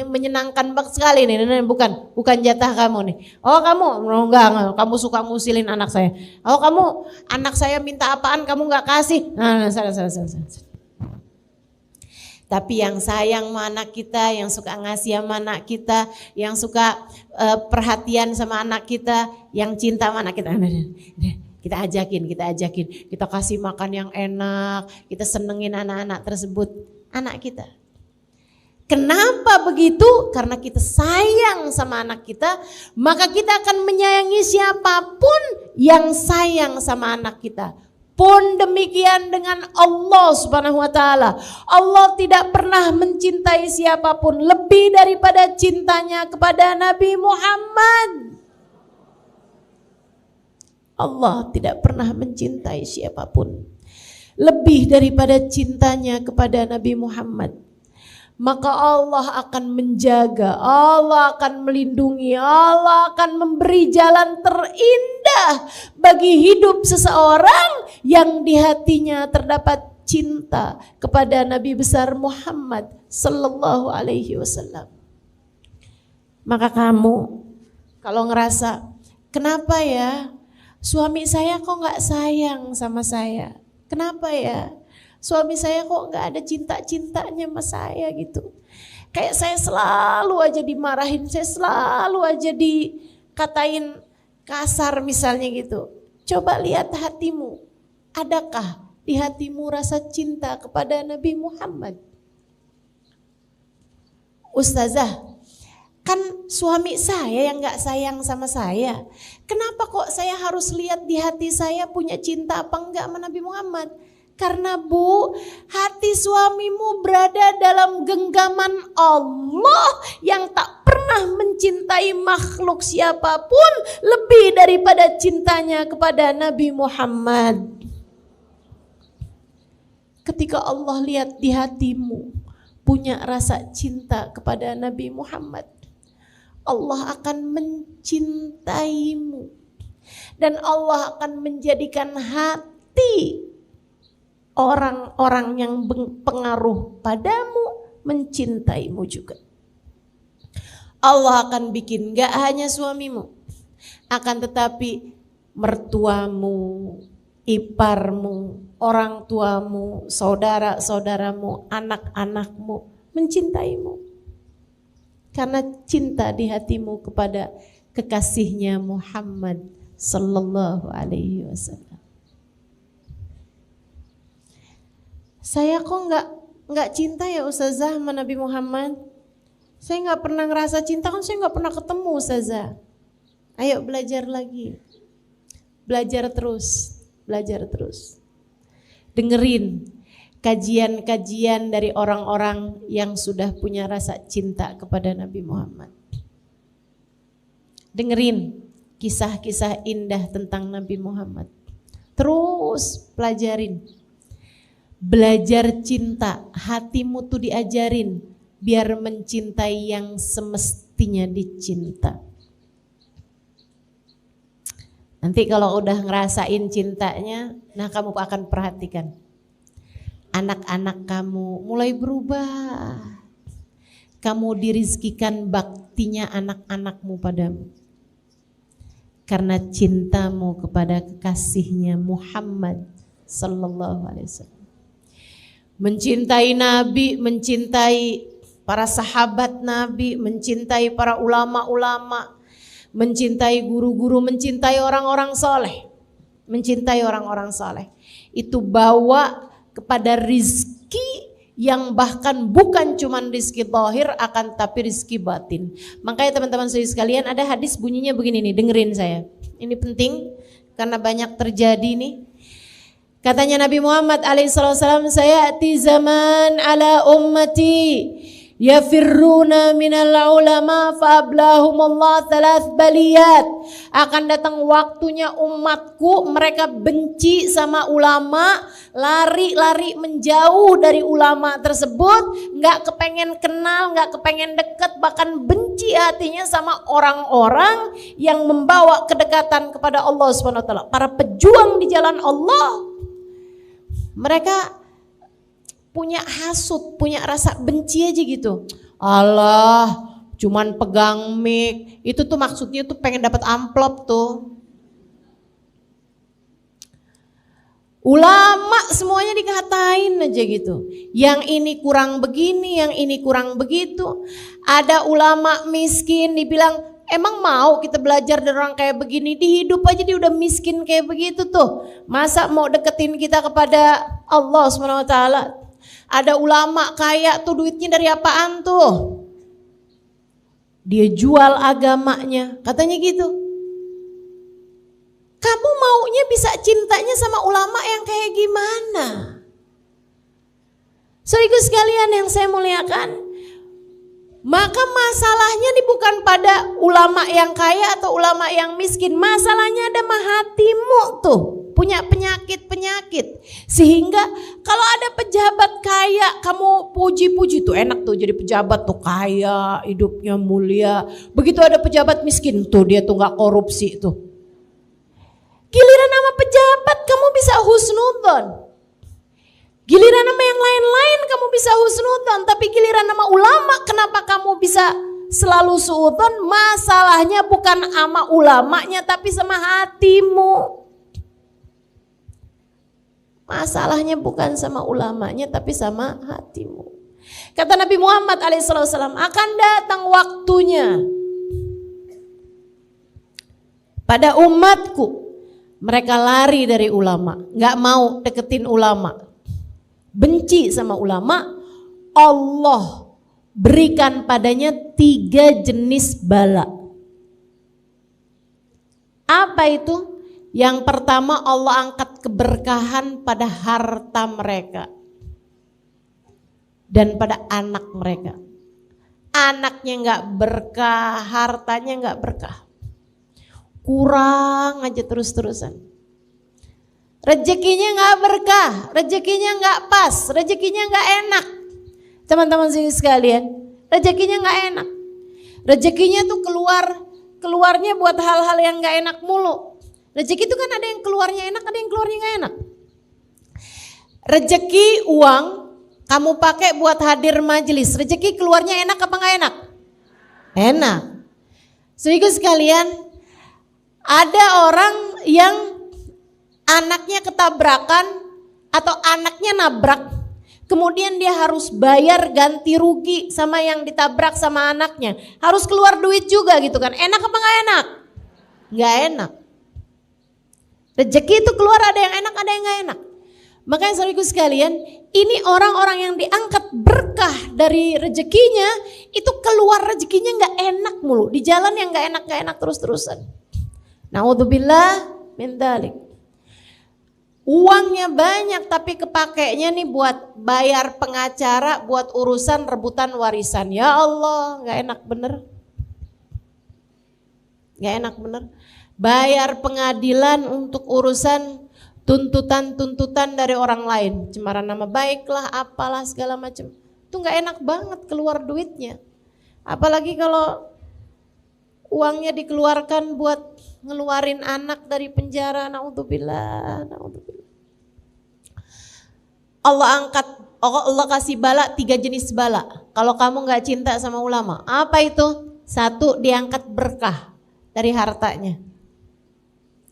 menyenangkan banget sekali nih, bukan jatah kamu nih. Oh kamu, enggak, kamu suka ngusilin anak saya. Oh kamu, anak saya minta apaan kamu nggak kasih. Salah. Tapi yang sayang sama anak kita, yang suka ngasih sama anak kita, yang suka perhatian sama anak kita, yang cinta sama anak kita, kita ajakin, kita kasih makan yang enak, kita senengin anak-anak tersebut, anak kita. Kenapa begitu? Karena kita sayang sama anak kita, maka kita akan menyayangi siapapun yang sayang sama anak kita. Pun demikian dengan Allah Subhanahu wa taala. Allah tidak pernah mencintai siapapun lebih daripada cintanya kepada Nabi Muhammad. Allah tidak pernah mencintai siapapun lebih daripada cintanya kepada Nabi Muhammad. Maka Allah akan menjaga, Allah akan melindungi, Allah akan memberi jalan terindah bagi hidup seseorang yang di hatinya terdapat cinta kepada Nabi besar Muhammad sallallahu alaihi wasallam. Maka kamu kalau ngerasa, kenapa ya suami saya kok gak sayang sama saya? Kenapa ya? Suami saya kok gak ada cinta-cintanya sama saya gitu. Kayak saya selalu aja dimarahin, saya selalu aja dikatain kasar misalnya gitu. Coba lihat hatimu, adakah di hatimu rasa cinta kepada Nabi Muhammad? Ustazah, kan suami saya yang gak sayang sama saya. Kenapa kok saya harus lihat di hati saya punya cinta apa enggak sama Nabi Muhammad? Karena Bu, hati suamimu berada dalam genggaman Allah yang tak pernah mencintai makhluk siapapun lebih daripada cintanya kepada Nabi Muhammad. Ketika Allah lihat di hatimu punya rasa cinta kepada Nabi Muhammad, Allah akan mencintaimu dan Allah akan menjadikan hati orang-orang yang berpengaruh padamu mencintaimu juga. Allah akan bikin gak hanya suamimu, akan tetapi mertuamu, iparmu, orang tuamu, saudara-saudaramu, anak-anakmu mencintaimu. Karena cinta di hatimu kepada kekasihnya Muhammad sallallahu alaihi wasallam. Saya kok nggak cinta ya Ustazah sama Nabi Muhammad. Saya nggak pernah ngerasa cinta, kan saya nggak pernah ketemu Ustazah. Ayo belajar lagi, belajar terus. Dengerin kajian-kajian dari orang-orang yang sudah punya rasa cinta kepada Nabi Muhammad. Dengerin kisah-kisah indah tentang Nabi Muhammad. Terus pelajarin. Belajar cinta, hatimu tuh diajarin biar mencintai yang semestinya dicinta. Nanti kalau udah ngerasain cintanya, nah kamu akan perhatikan. Anak-anak kamu mulai berubah. Kamu dirizkikan baktinya anak-anakmu padamu. Karena cintamu kepada kekasihnya Muhammad sallallahu alaihi wasallam. Mencintai Nabi, mencintai para sahabat Nabi, mencintai para ulama-ulama, mencintai guru-guru, mencintai orang-orang soleh. Mencintai orang-orang soleh. Itu bawa kepada rizki yang bahkan bukan cuma rizki zahir, akan tapi rizki batin. Makanya teman-teman sekalian, ada hadis bunyinya begini nih, dengerin saya. Ini penting karena banyak terjadi nih. Katanya Nabi Muhammad alaihissalam, sayati zaman ala ummati yafirruna minal ulama faablahumullah thalath baliyat. Akan datang waktunya umatku mereka benci sama ulama, lari-lari menjauh dari ulama tersebut, nggak kepengen kenal, nggak kepengen deket, bahkan benci hatinya sama orang-orang yang membawa kedekatan kepada Allah SWT. Para pejuang di jalan Allah. Mereka punya hasut, punya rasa benci aja gitu. Allah, cuman pegang mic, itu tuh maksudnya tuh pengen dapat amplop tuh. Ulama semuanya dikatain aja gitu. Yang ini kurang begini, yang ini kurang begitu. Ada ulama miskin dibilang, emang mau kita belajar dari orang kayak begini? Di hidup aja dia udah miskin kayak begitu tuh. Masa mau deketin kita kepada Allah SWT? Ada ulama kaya tuh duitnya dari apaan tuh? Dia jual agamanya, katanya gitu. Kamu maunya bisa cintanya sama ulama yang kayak gimana? Saudaraku sekalian yang saya muliakan, maka masalahnya ini bukan pada ulama yang kaya atau ulama yang miskin. Masalahnya ada mah hatimu tuh, punya penyakit-penyakit. Sehingga kalau ada pejabat kaya, kamu puji-puji tuh, enak tuh jadi pejabat tuh kaya, hidupnya mulia. Begitu ada pejabat miskin tuh, dia tuh gak korupsi tuh. Giliran nama pejabat kamu bisa husnudzon. Giliran nama yang lain-lain kamu bisa husnudzon. Tapi giliran nama ulama kenapa kamu bisa selalu suudzon? Masalahnya bukan sama ulamanya tapi sama hatimu. Masalahnya bukan sama ulamanya tapi sama hatimu. Kata Nabi Muhammad alaihissalam, akan datang waktunya pada umatku, mereka lari dari ulama, gak mau deketin ulama, benci sama ulama. Allah berikan padanya 3 jenis bala. Apa itu? Yang pertama, Allah angkat keberkahan pada harta mereka dan pada anak mereka. Anaknya gak berkah, hartanya gak berkah. Kurang aja terus-terusan. Rezekinya gak berkah, rezekinya gak pas, rezekinya gak enak. Teman-teman sekalian, rezekinya gak enak. Rezekinya tuh keluarnya buat hal-hal yang gak enak mulu. Rezeki itu kan ada yang keluarnya enak, ada yang keluarnya gak enak. Rezeki uang kamu pakai buat hadir majelis, rezeki keluarnya enak apa gak enak? Enak. Saudaraku sekalian, ada orang yang anaknya ketabrakan atau anaknya nabrak, kemudian dia harus bayar ganti rugi sama yang ditabrak sama anaknya. Harus keluar duit juga gitu kan. Enak apa gak enak? Gak enak. Rezeki itu keluar ada yang enak, ada yang gak enak. Makanya saudaraku sekalian, ini orang-orang yang diangkat berkah dari rezekinya, itu keluar rezekinya gak enak mulu. Di jalan yang gak enak terus-terusan. Na'udzubillah min dzalik. Uangnya banyak tapi kepakainya nih buat bayar pengacara, buat urusan rebutan warisan. Ya Allah, gak enak bener. Gak enak bener. Bayar pengadilan untuk urusan tuntutan-tuntutan dari orang lain. Cemaran nama baik lah, apalah segala macam. Itu gak enak banget keluar duitnya. Apalagi kalau uangnya dikeluarkan buat ngeluarin anak dari penjara. Na'udzubillah. Allah kasih bala 3 jenis bala. Kalau kamu gak cinta sama ulama, apa itu? 1, diangkat berkah dari hartanya.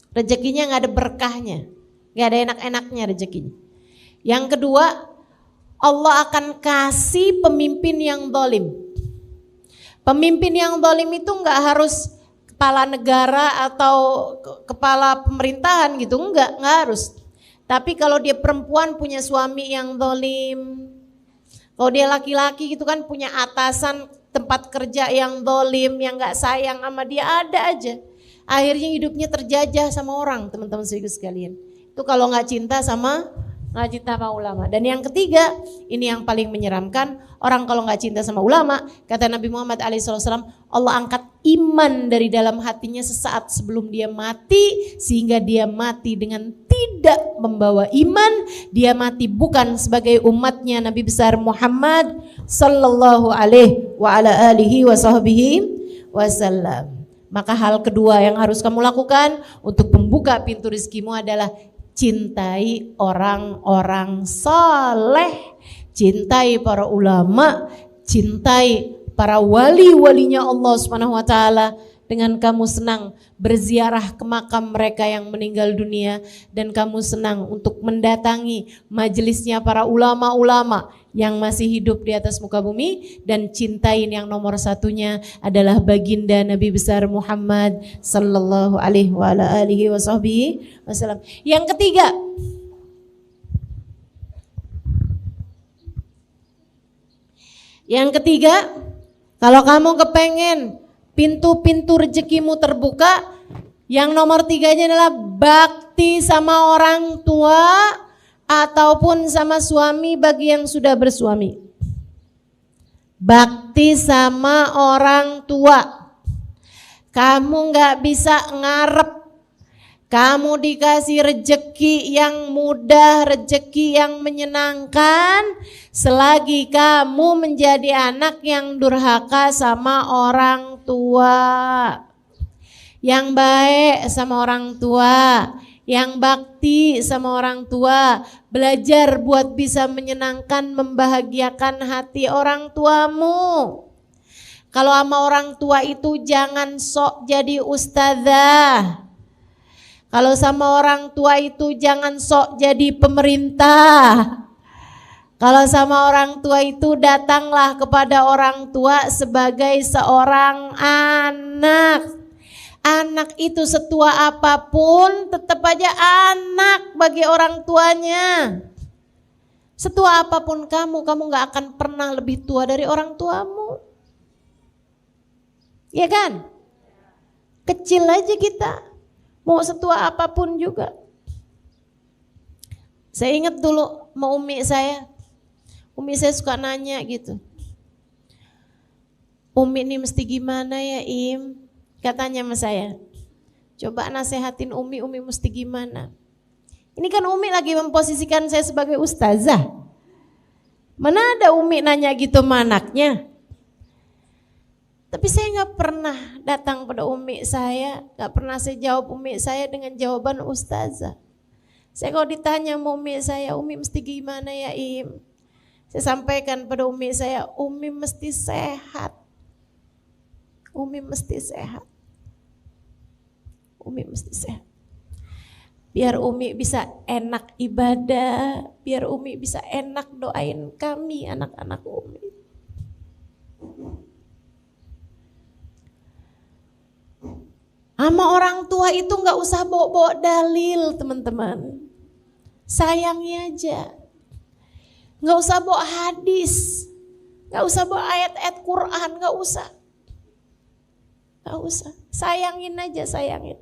Rezekinya gak ada berkahnya, gak ada enak-enaknya rezekinya. Yang kedua, Allah akan kasih pemimpin yang zalim. Pemimpin yang zalim itu gak harus kepala negara atau kepala pemerintahan gitu, enggak harus. Tapi kalau dia perempuan punya suami yang zalim, kalau dia laki-laki gitu kan punya atasan tempat kerja yang zalim, yang enggak sayang sama dia, ada aja. Akhirnya hidupnya terjajah sama orang, teman-teman sekalian. Itu kalau enggak cinta sama ulama. Dan yang ketiga, ini yang paling menyeramkan, orang kalau nggak cinta sama ulama, kata Nabi Muhammad alaihissalam, Allah angkat iman dari dalam hatinya sesaat sebelum dia mati, sehingga dia mati dengan tidak membawa iman. Dia mati bukan sebagai umatnya Nabi besar Muhammad sallallahu alaihi wa ala alihi wa sahbihi wasallam. Maka hal kedua yang harus kamu lakukan untuk membuka pintu rezekimu adalah cintai orang-orang saleh, cintai para ulama, cintai para wali-walinya Allah Subhanahu wa taala, dengan kamu senang berziarah ke makam mereka yang meninggal dunia, dan kamu senang untuk mendatangi majelisnya para ulama-ulama yang masih hidup di atas muka bumi, dan cintain yang nomor satunya adalah baginda Nabi besar Muhammad sallallahu alaihi wa ala alihi wasallam. Yang ketiga, Yang ketiga, kalau kamu kepengen pintu-pintu rezekimu terbuka, yang nomor 3-nya adalah bakti sama orang tua ataupun sama suami bagi yang sudah bersuami. Bakti sama orang tua. Kamu gak bisa ngarep kamu dikasih rejeki yang mudah, rejeki yang menyenangkan, selagi kamu menjadi anak yang durhaka sama orang tua. Yang baik sama orang tua, yang bakti sama orang tua, belajar buat bisa menyenangkan, membahagiakan hati orang tuamu. Kalau sama orang tua itu jangan sok jadi ustazah. Kalau sama orang tua itu jangan sok jadi pemerintah. Kalau sama orang tua itu datanglah kepada orang tua sebagai seorang anak. Anak itu setua apapun tetap aja anak bagi orang tuanya. Setua apapun kamu gak akan pernah lebih tua dari orang tuamu. Ya kan? Kecil aja kita. Mau setua apapun juga. Saya ingat dulu sama umi saya suka nanya gitu. Umi ini mesti gimana ya Im? Katanya sama saya. Coba nasehatin umi mesti gimana? Ini kan umi lagi memposisikan saya sebagai ustazah. Mana ada umi nanya gitu sama anaknya? Tapi saya gak pernah datang pada umi saya, gak pernah saya jawab umi saya dengan jawaban ustazah. Saya kalau ditanya sama umi saya, umi mesti gimana ya Im? Saya sampaikan pada umi saya, umi mesti sehat. Umi mesti sehat. Umi mesti sehat. Biar umi bisa enak ibadah, biar umi bisa enak doain kami anak-anak umi. Sama orang tua itu gak usah bawa-bawa dalil teman-teman. Sayangi aja. Gak usah bawa hadis. Gak usah bawa ayat-ayat Quran, gak usah. Gak usah. Sayangin aja, sayangin.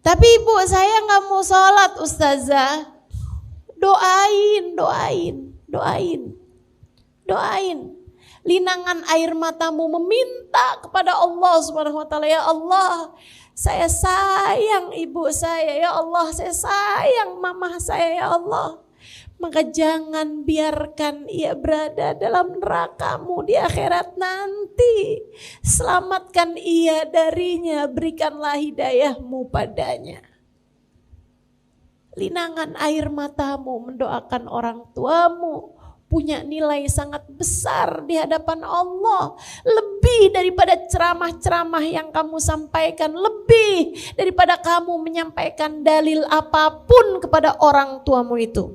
Tapi ibu saya gak mau sholat ustazah. Doain. Linangan air matamu meminta kepada Allah Subhanahu wa taala, ya Allah, saya sayang ibu saya, ya Allah, saya sayang mama saya, ya Allah. Maka jangan biarkan ia berada dalam neraka-Mu di akhirat nanti. Selamatkan ia darinya, berikanlah hidayah-Mu padanya. Linangan air matamu mendoakan orang tuamu punya nilai sangat besar di hadapan Allah. Lebih daripada ceramah-ceramah yang kamu sampaikan, lebih daripada kamu menyampaikan dalil apapun kepada orang tuamu itu.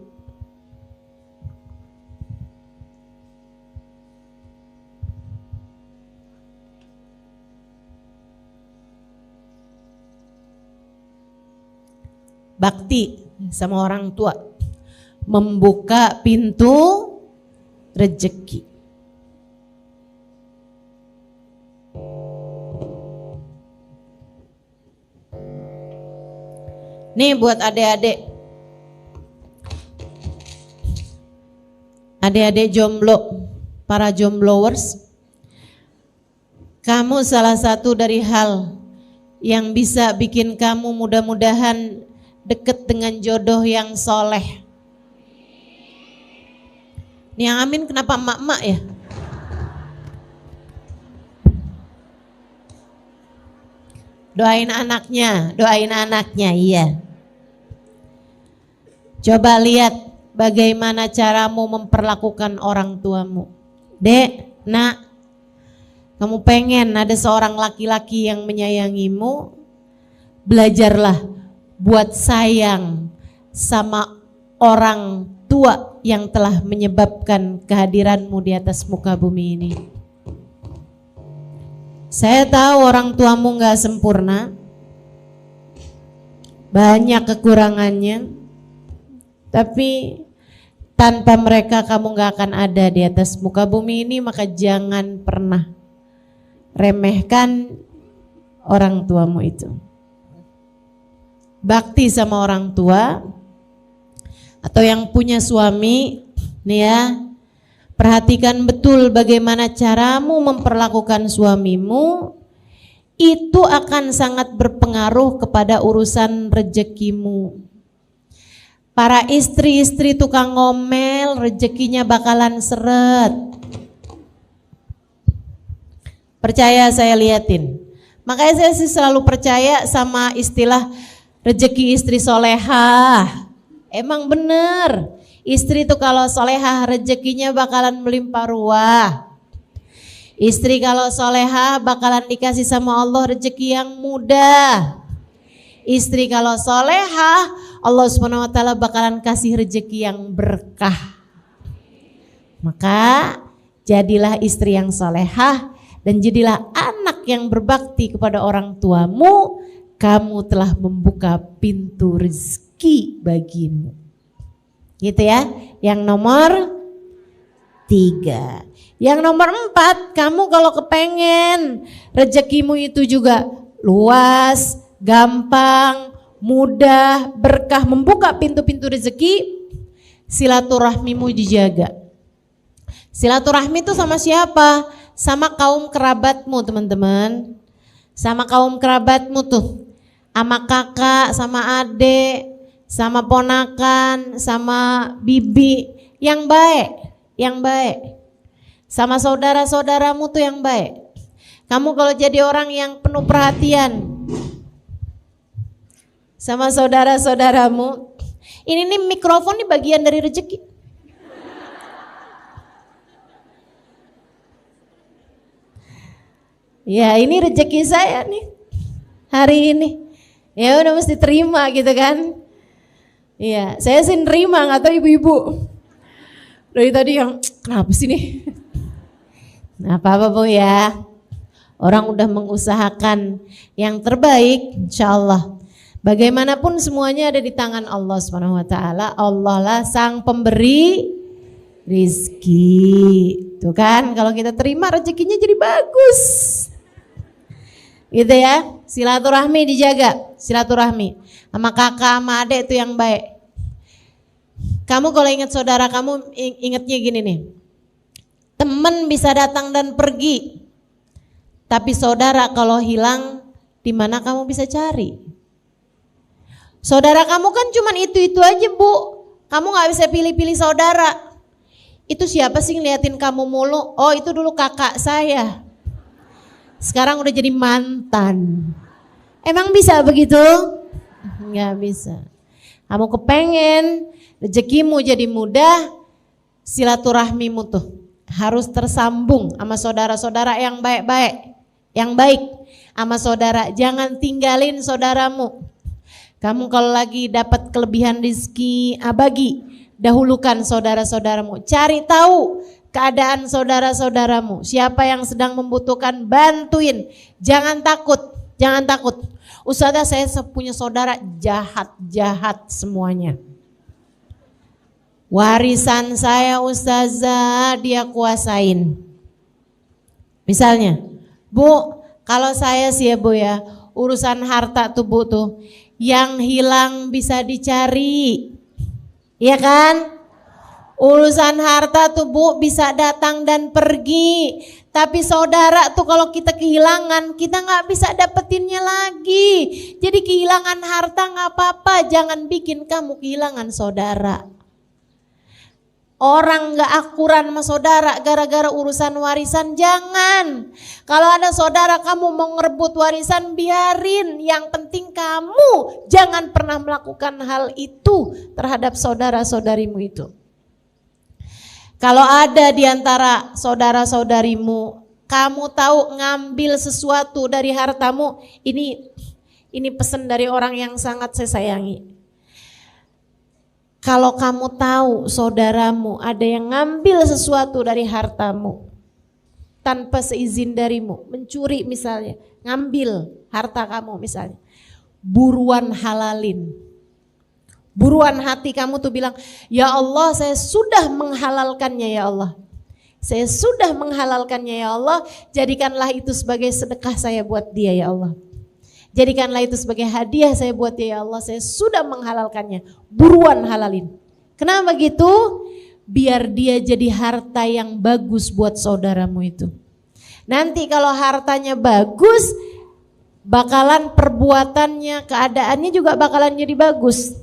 Bakti sama orang tua membuka pintu rezeki. Nih buat adik-adik jomblo, para jombloers, kamu salah satu dari hal yang bisa bikin kamu mudah-mudahan deket dengan jodoh yang soleh. Nih yang amin kenapa emak-emak ya? Doain anaknya, iya. Coba lihat bagaimana caramu memperlakukan orang tuamu. Dek, nak, kamu pengen ada seorang laki-laki yang menyayangimu, belajarlah buat sayang sama orang tua yang telah menyebabkan kehadiranmu di atas muka bumi ini. Saya tahu orang tuamu gak sempurna, banyak kekurangannya, tapi Tanpa mereka kamu gak akan ada di atas muka bumi ini, maka jangan pernah remehkan orang tuamu itu. Bakti sama orang tua atau yang punya suami nih ya, perhatikan betul bagaimana caramu memperlakukan suamimu. Itu akan sangat berpengaruh kepada urusan rezekimu. Para istri-istri tukang ngomel, rezekinya bakalan seret. Percaya, saya liatin. Makanya saya sih selalu percaya sama istilah rezeki istri solehah. Emang bener, istri tuh kalau solehah rezekinya bakalan melimpah ruah. Istri kalau solehah bakalan dikasih sama Allah rezeki yang mudah. Istri kalau solehah, Allah Subhanahu wa Ta'ala bakalan kasih rezeki yang berkah. Maka jadilah istri yang solehah dan jadilah anak yang berbakti kepada orang tuamu. Kamu telah membuka pintu rezeki bagimu. Gitu ya. Yang nomor 3. Yang nomor 4, kamu kalau kepengen rezekimu itu juga luas, gampang, mudah, berkah, membuka pintu-pintu rezeki, silaturahmimu dijaga. Silaturahmi itu sama siapa? Sama kaum kerabatmu, teman-teman. Sama kaum kerabatmu tuh, sama kakak, sama adik, sama ponakan, sama bibi, yang baik, yang baik. Sama saudara-saudaramu tuh yang baik. Kamu kalau jadi orang yang penuh perhatian sama saudara-saudaramu, ini nih mikrofon nih bagian dari rezeki. Ya ini rezeki saya nih hari ini. Ya udah mesti terima gitu kan. Iya, saya sih nerima, nggak tahu ibu-ibu. Dari tadi yang kenapa sih nih? Nah, apa-apa Bu ya. Orang udah mengusahakan yang terbaik, insya Allah. Bagaimanapun semuanya ada di tangan Allah Subhanahu wa Ta'ala. Allah lah sang pemberi rizki. Tuh kan, kalau kita terima rezekinya jadi bagus. Gitu ya, silaturahmi dijaga, silaturahmi. Sama kakak, sama adik itu yang baik. Kamu kalau ingat saudara kamu, ingatnya gini nih. Teman bisa datang dan pergi. Tapi saudara kalau hilang, di mana kamu bisa cari? Saudara kamu kan cuman itu-itu aja Bu. Kamu gak bisa pilih-pilih saudara. Itu siapa sih ngeliatin kamu mulu? Oh itu dulu kakak saya. Sekarang udah jadi mantan. Emang bisa begitu? Gak bisa. Kamu kepengen rezekimu jadi mudah, silaturahmimu tuh harus tersambung sama saudara-saudara yang baik-baik. Yang baik sama saudara. Jangan tinggalin saudaramu. Kamu kalau lagi dapat kelebihan rezeki, bagi, dahulukan saudara-saudaramu. Cari tahu keadaan saudara-saudaramu. Siapa yang sedang membutuhkan, bantuin. Jangan takut, jangan takut. Ustazah saya punya saudara jahat-jahat semuanya. Warisan saya Ustazah dia kuasain. Misalnya, Bu, kalau saya sih ya Bu ya, urusan harta tuh Bu tuh, yang hilang bisa dicari, ya kan? Urusan harta tuh Bu bisa datang dan pergi. Tapi saudara tuh kalau kita kehilangan, kita gak bisa dapetinnya lagi. Jadi kehilangan harta gak apa-apa, jangan bikin kamu kehilangan saudara. Orang gak akuran sama saudara gara-gara urusan warisan, jangan. Kalau ada saudara kamu mau ngerebut warisan, biarin. Yang penting kamu jangan pernah melakukan hal itu terhadap saudara-saudarimu itu. Kalau ada di antara saudara-saudarimu, kamu tahu ngambil sesuatu dari hartamu, ini pesan dari orang yang sangat saya sayangi. Kalau kamu tahu saudaramu ada yang ngambil sesuatu dari hartamu tanpa seizin darimu, mencuri misalnya, ngambil harta kamu misalnya, buruan halalin. Buruan hati kamu tuh bilang, ya Allah saya sudah menghalalkannya ya Allah. Saya sudah menghalalkannya ya Allah, jadikanlah itu sebagai sedekah saya buat dia ya Allah. Jadikanlah itu sebagai hadiah saya buat dia ya Allah, saya sudah menghalalkannya. Buruan halalin. Kenapa gitu? Biar dia jadi harta yang bagus buat saudaramu itu. Nanti kalau hartanya bagus, bakalan perbuatannya, keadaannya juga bakalan jadi bagus.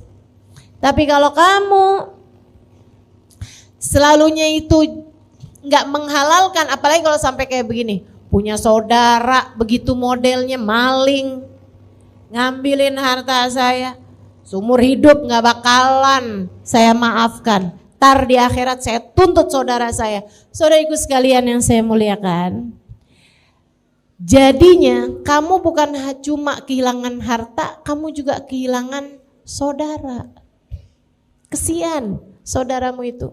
Tapi kalau kamu selalunya itu nggak menghalalkan, apalagi kalau sampai kayak begini, punya saudara begitu modelnya maling, ngambilin harta saya, seumur hidup nggak bakalan saya maafkan. Tar di akhirat saya tuntut saudara saya. Saudariku sekalian yang saya muliakan, jadinya kamu bukan cuma kehilangan harta, kamu juga kehilangan saudara. Kesian saudaramu itu.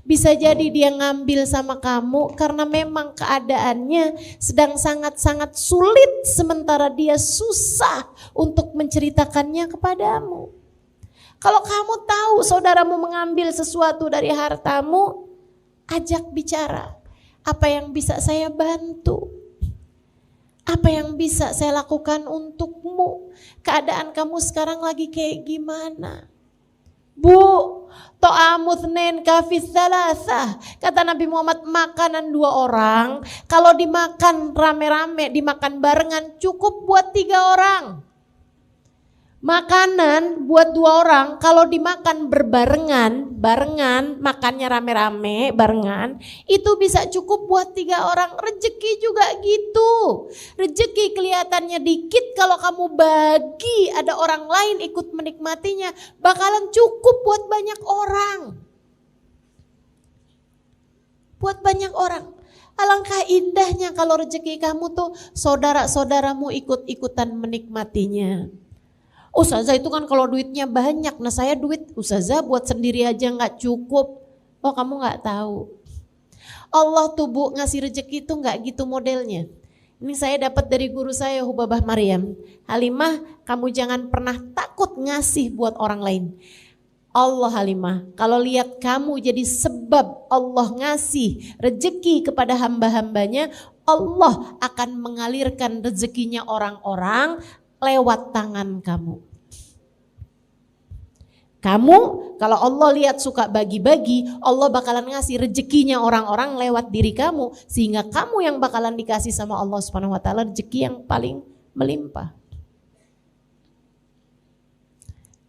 Bisa jadi dia ngambil sama kamu karena memang keadaannya sedang sangat-sangat sulit, sementara dia susah untuk menceritakannya kepadamu. Kalau kamu tahu saudaramu mengambil sesuatu dari hartamu, ajak bicara. Apa yang bisa saya bantu? Apa yang bisa saya lakukan untukmu? Keadaan kamu sekarang lagi kayak gimana? Bu, to'amuthnen kafis salasah. Kata Nabi Muhammad, makanan 2 orang kalau dimakan rame-rame, dimakan barengan cukup buat 3 orang. Makanan buat 2 orang kalau dimakan barengan, makannya rame-rame barengan, itu bisa cukup buat 3 orang. Rezeki juga gitu. Rezeki kelihatannya dikit, kalau kamu bagi ada orang lain ikut menikmatinya, bakalan cukup buat banyak orang. Buat banyak orang. Alangkah indahnya kalau rezeki kamu tuh saudara-saudaramu ikut-ikutan menikmatinya. Ustazah itu kan kalau duitnya banyak, nah saya duit Ustazah buat sendiri aja nggak cukup. Oh kamu nggak tahu. Allah tuh Bu ngasih rezeki itu nggak gitu modelnya. Ini saya dapat dari guru saya Hubabah Maryam. Halimah, kamu jangan pernah takut ngasih buat orang lain. Allah Halimah, kalau lihat kamu jadi sebab Allah ngasih rezeki kepada hamba-hambanya, Allah akan mengalirkan rezekinya orang-orang lewat tangan kamu. Kamu kalau Allah lihat suka bagi-bagi, Allah bakalan ngasih rezekinya orang-orang lewat diri kamu, sehingga kamu yang bakalan dikasih sama Allah Subhanahu wa taala rezeki yang paling melimpah.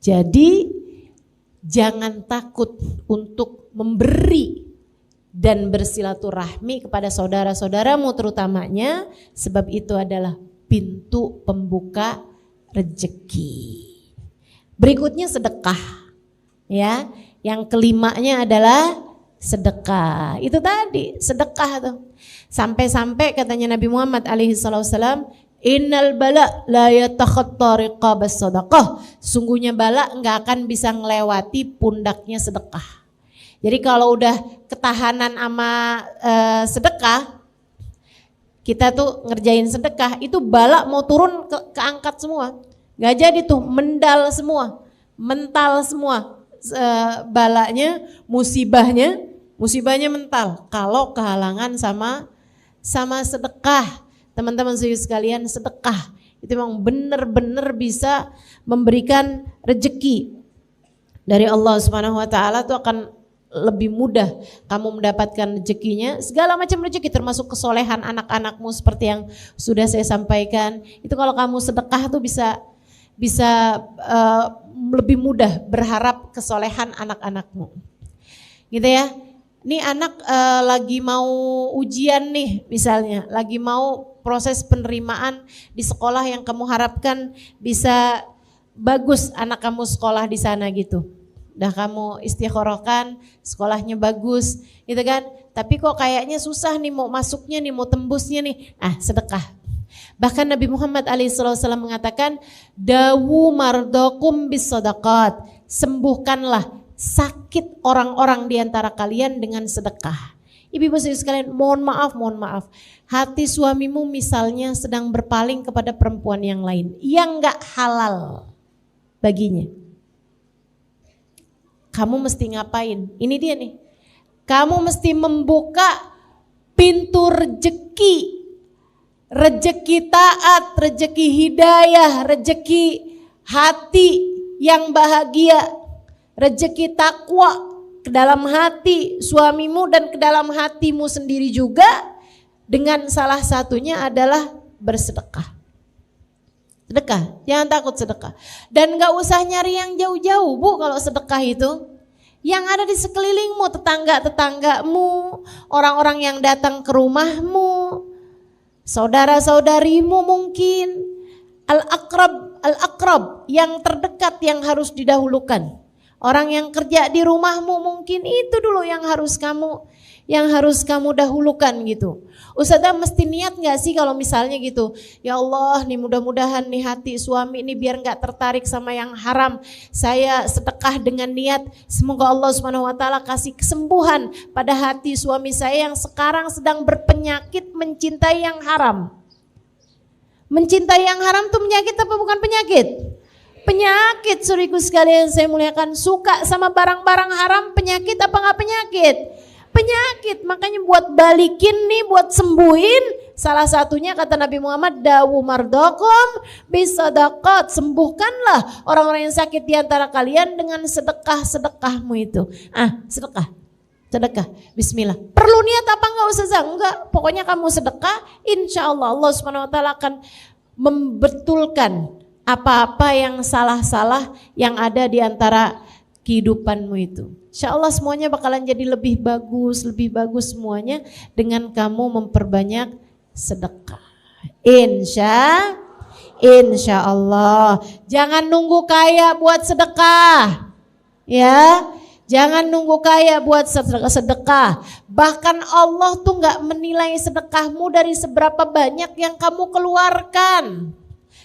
Jadi jangan takut untuk memberi dan bersilaturahmi kepada saudara-saudaramu terutamanya, sebab itu adalah pintu pembuka rezeki. Berikutnya sedekah, ya. Yang kelimanya adalah sedekah. Itu tadi sedekah tuh. Sampai-sampai katanya Nabi Muhammad alaihi wasallam, innal bala la yatakhatta riqabas sadaqah. Sungguhnya bala enggak akan bisa ngelewati pundaknya sedekah. Jadi kalau udah ketahanan sama sedekah, kita tuh ngerjain sedekah, itu bala mau turun keangkat semua. Gak jadi tuh, mendal semua, mental semua. Balanya, musibahnya mental. Kalau kehalangan sama sedekah. Teman-teman sekalian, sedekah itu memang benar-benar bisa memberikan rezeki dari Allah Subhanahu wa taala, tuh akan lebih mudah kamu mendapatkan rezekinya, segala macam rezeki termasuk kesolehan anak-anakmu seperti yang sudah saya sampaikan. Itu kalau kamu sedekah tuh bisa lebih mudah berharap kesolehan anak-anakmu. Gitu ya. Nih anak lagi mau ujian nih misalnya, lagi mau proses penerimaan di sekolah yang kamu harapkan bisa bagus anak kamu sekolah di sana gitu. Udah kamu istikharahkan, sekolahnya bagus gitu kan, tapi kok kayaknya susah nih mau masuknya nih, mau tembusnya nih, sedekah. Bahkan Nabi Muhammad SAW mengatakan, dawu mardokum bis sadaqat, sembuhkanlah sakit orang-orang di antara kalian dengan sedekah. Ibu-ibu sekalian, mohon maaf, hati suamimu misalnya sedang berpaling kepada perempuan yang lain yang gak halal baginya. kamu mesti ngapain? Ini dia nih. Kamu mesti membuka pintu rejeki. Rejeki taat, rejeki hidayah, rejeki hati yang bahagia, rejeki takwa ke dalam hati suamimu dan ke dalam hatimu sendiri juga, dengan salah satunya adalah bersedekah. Sedekah, jangan takut sedekah. Dan gak usah nyari yang jauh-jauh Bu kalau sedekah itu. Yang ada di sekelilingmu, tetangga-tetanggamu, orang-orang yang datang ke rumahmu, saudara-saudarimu mungkin. Al-akrab yang terdekat yang harus didahulukan. Orang yang kerja di rumahmu mungkin itu dulu yang harus kamu dahulukan gitu. Ustazah mesti niat gak sih kalau misalnya gitu, ya Allah nih mudah-mudahan nih hati suami ini biar gak tertarik sama yang haram. Saya sedekah dengan niat semoga Allah SWT kasih kesembuhan pada hati suami saya yang sekarang sedang berpenyakit mencintai yang haram. Mencintai yang haram tuh penyakit apa bukan penyakit? Penyakit, suriku sekalian saya muliakan. Suka sama barang-barang haram penyakit apa gak penyakit? Penyakit. Makanya buat balikin nih, buat sembuhin, salah satunya kata Nabi Muhammad, dawu mardokum bisadaqat, sembuhkanlah orang-orang yang sakit di antara kalian dengan sedekah-sedekahmu itu. Sedekah, bismillah. Perlu niat apa enggak Ustazah? Enggak, pokoknya kamu sedekah, insya Allah Allah SWT akan membetulkan apa-apa yang salah-salah yang ada di antara kehidupanmu itu. Insya Allah semuanya bakalan jadi lebih bagus semuanya dengan kamu memperbanyak sedekah. Insya Allah. Jangan nunggu kaya buat sedekah. Ya, jangan nunggu kaya buat sedekah. Bahkan Allah tuh gak menilai sedekahmu dari seberapa banyak yang kamu keluarkan.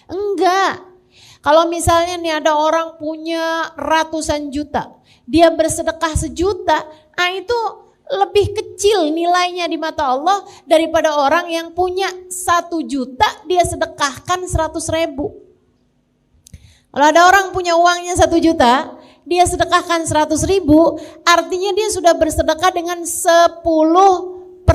Enggak. Kalau misalnya nih ada orang punya ratusan juta, dia bersedekah 1 juta, itu lebih kecil nilainya di mata Allah daripada orang yang punya 1 juta dia sedekahkan 100.000. Kalau ada orang punya uangnya 1 juta, dia sedekahkan 100.000, artinya dia sudah bersedekah dengan 10%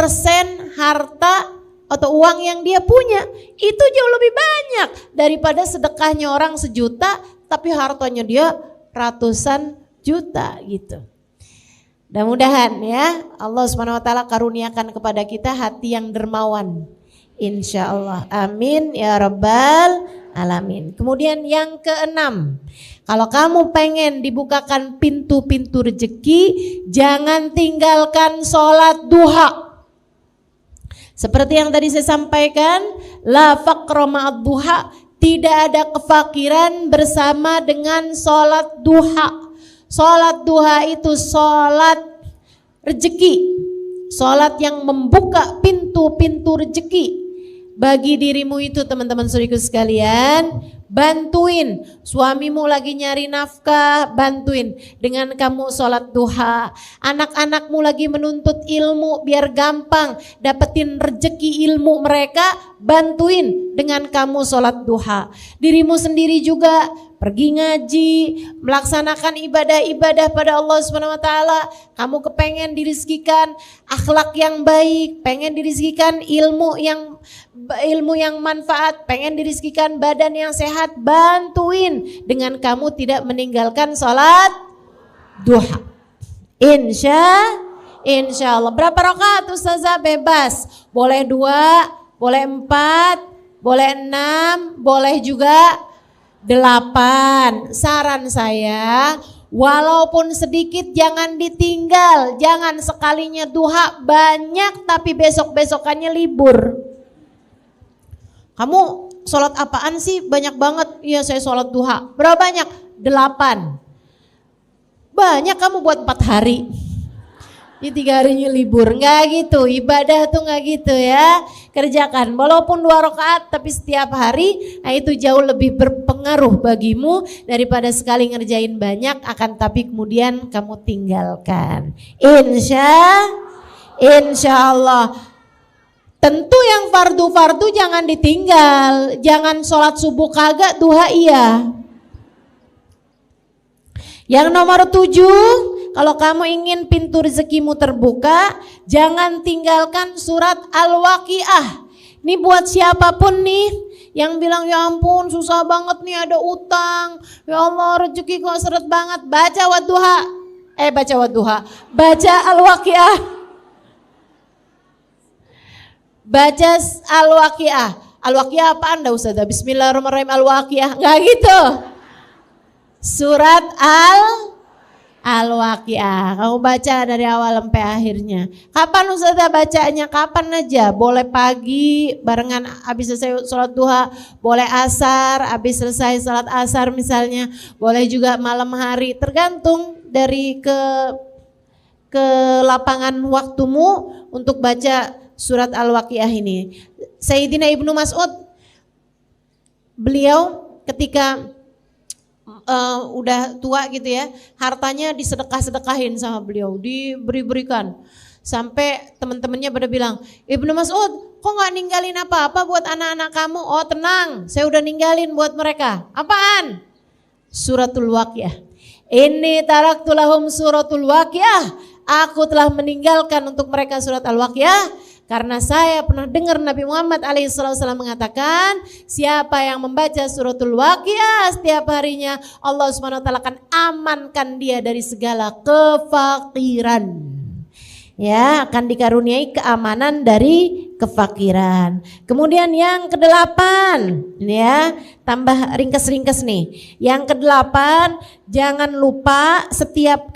harta atau uang yang dia punya. Itu jauh lebih banyak daripada sedekahnya orang 1 juta tapi hartanya dia ratusan juta gitu. Mudah-mudahan ya Allah SWT karuniakan kepada kita hati yang dermawan, insya Allah, amin ya rabbal alamin. Kemudian yang keenam, kalau kamu pengen dibukakan pintu-pintu rezeki, jangan tinggalkan sholat duha. Seperti yang tadi saya sampaikan, la faqra ma'ad duha, tidak ada kefakiran bersama dengan sholat duha. Sholat duha itu sholat rezeki, sholat yang membuka pintu-pintu rezeki bagi dirimu itu teman-teman saudariku sekalian. Bantuin suamimu lagi nyari nafkah, bantuin dengan kamu sholat duha. Anak-anakmu lagi menuntut ilmu biar gampang dapetin rezeki ilmu mereka, bantuin dengan kamu sholat duha. Dirimu sendiri juga pergi ngaji, melaksanakan ibadah-ibadah pada Allah SWT. Kamu kepengen dirizkikan akhlak yang baik, pengen dirizkikan ilmu yang manfaat, pengen dirizkikan badan yang sehat, bantuin dengan kamu tidak meninggalkan sholat duha. Insya Allah. Berapa rakaat Ustazah? Bebas, boleh 2, boleh 4, boleh 6, boleh juga 8. Saran saya, walaupun sedikit jangan ditinggal. Jangan sekalinya duha banyak tapi besok-besokannya libur. Kamu sholat apaan sih? Banyak banget. Iya saya sholat duha. Berapa banyak? 8. Banyak kamu buat 4 hari. Di 3 harinya libur. Enggak gitu, ibadah tuh enggak gitu ya. Kerjakan walaupun 2 rakaat tapi setiap hari, itu jauh lebih berpengaruh bagimu daripada sekali ngerjain banyak akan tapi kemudian kamu tinggalkan. Insya Allah. Tentu yang fardu-fardu jangan ditinggal. Jangan sholat subuh kagak, duha iya. Yang nomor 7, kalau kamu ingin pintu rezekimu terbuka, jangan tinggalkan surat Al-Waqiah. Ini buat siapapun nih yang bilang ya ampun susah banget nih ada utang, ya Allah rezeki kok seret banget. Baca Wadduha, baca Al-Waqiah. Baca Al-Waqiah. Al-Waqiah apaan dah Ustazah? Bismillahirrahmanirrahim Al-Waqiah, enggak gitu. Surat Al-Waqiah. Kamu baca dari awal sampai akhirnya. Kapan Ustazah bacanya? Kapan aja. Boleh pagi barengan habis selesai sholat duha, boleh asar, habis selesai sholat asar misalnya, boleh juga malam hari, tergantung dari ke lapangan waktumu untuk baca surat Al-Waqiah ini. Sayyidina Ibnu Mas'ud, beliau ketika udah tua gitu ya, hartanya disedekah-sedekahin sama beliau, diberi-berikan. Sampai teman-temannya pada bilang, Ibnu Mas'ud kok gak ninggalin apa-apa buat anak-anak kamu? Oh tenang, saya udah ninggalin buat mereka. Apaan? Suratul Waqiah. Inni taraktu lahum suratul Waqiah. Aku telah meninggalkan untuk mereka surat Al-Waqiah. Karena saya pernah dengar Nabi Muhammad alaihissalam mengatakan, siapa yang membaca suratul Waqiah setiap harinya, Allah SWT akan amankan dia dari segala kefakiran. Ya, akan dikaruniai keamanan dari kefakiran. Kemudian yang ke-8, ya, tambah ringkas-ringkas nih. Yang ke-8, jangan lupa setiap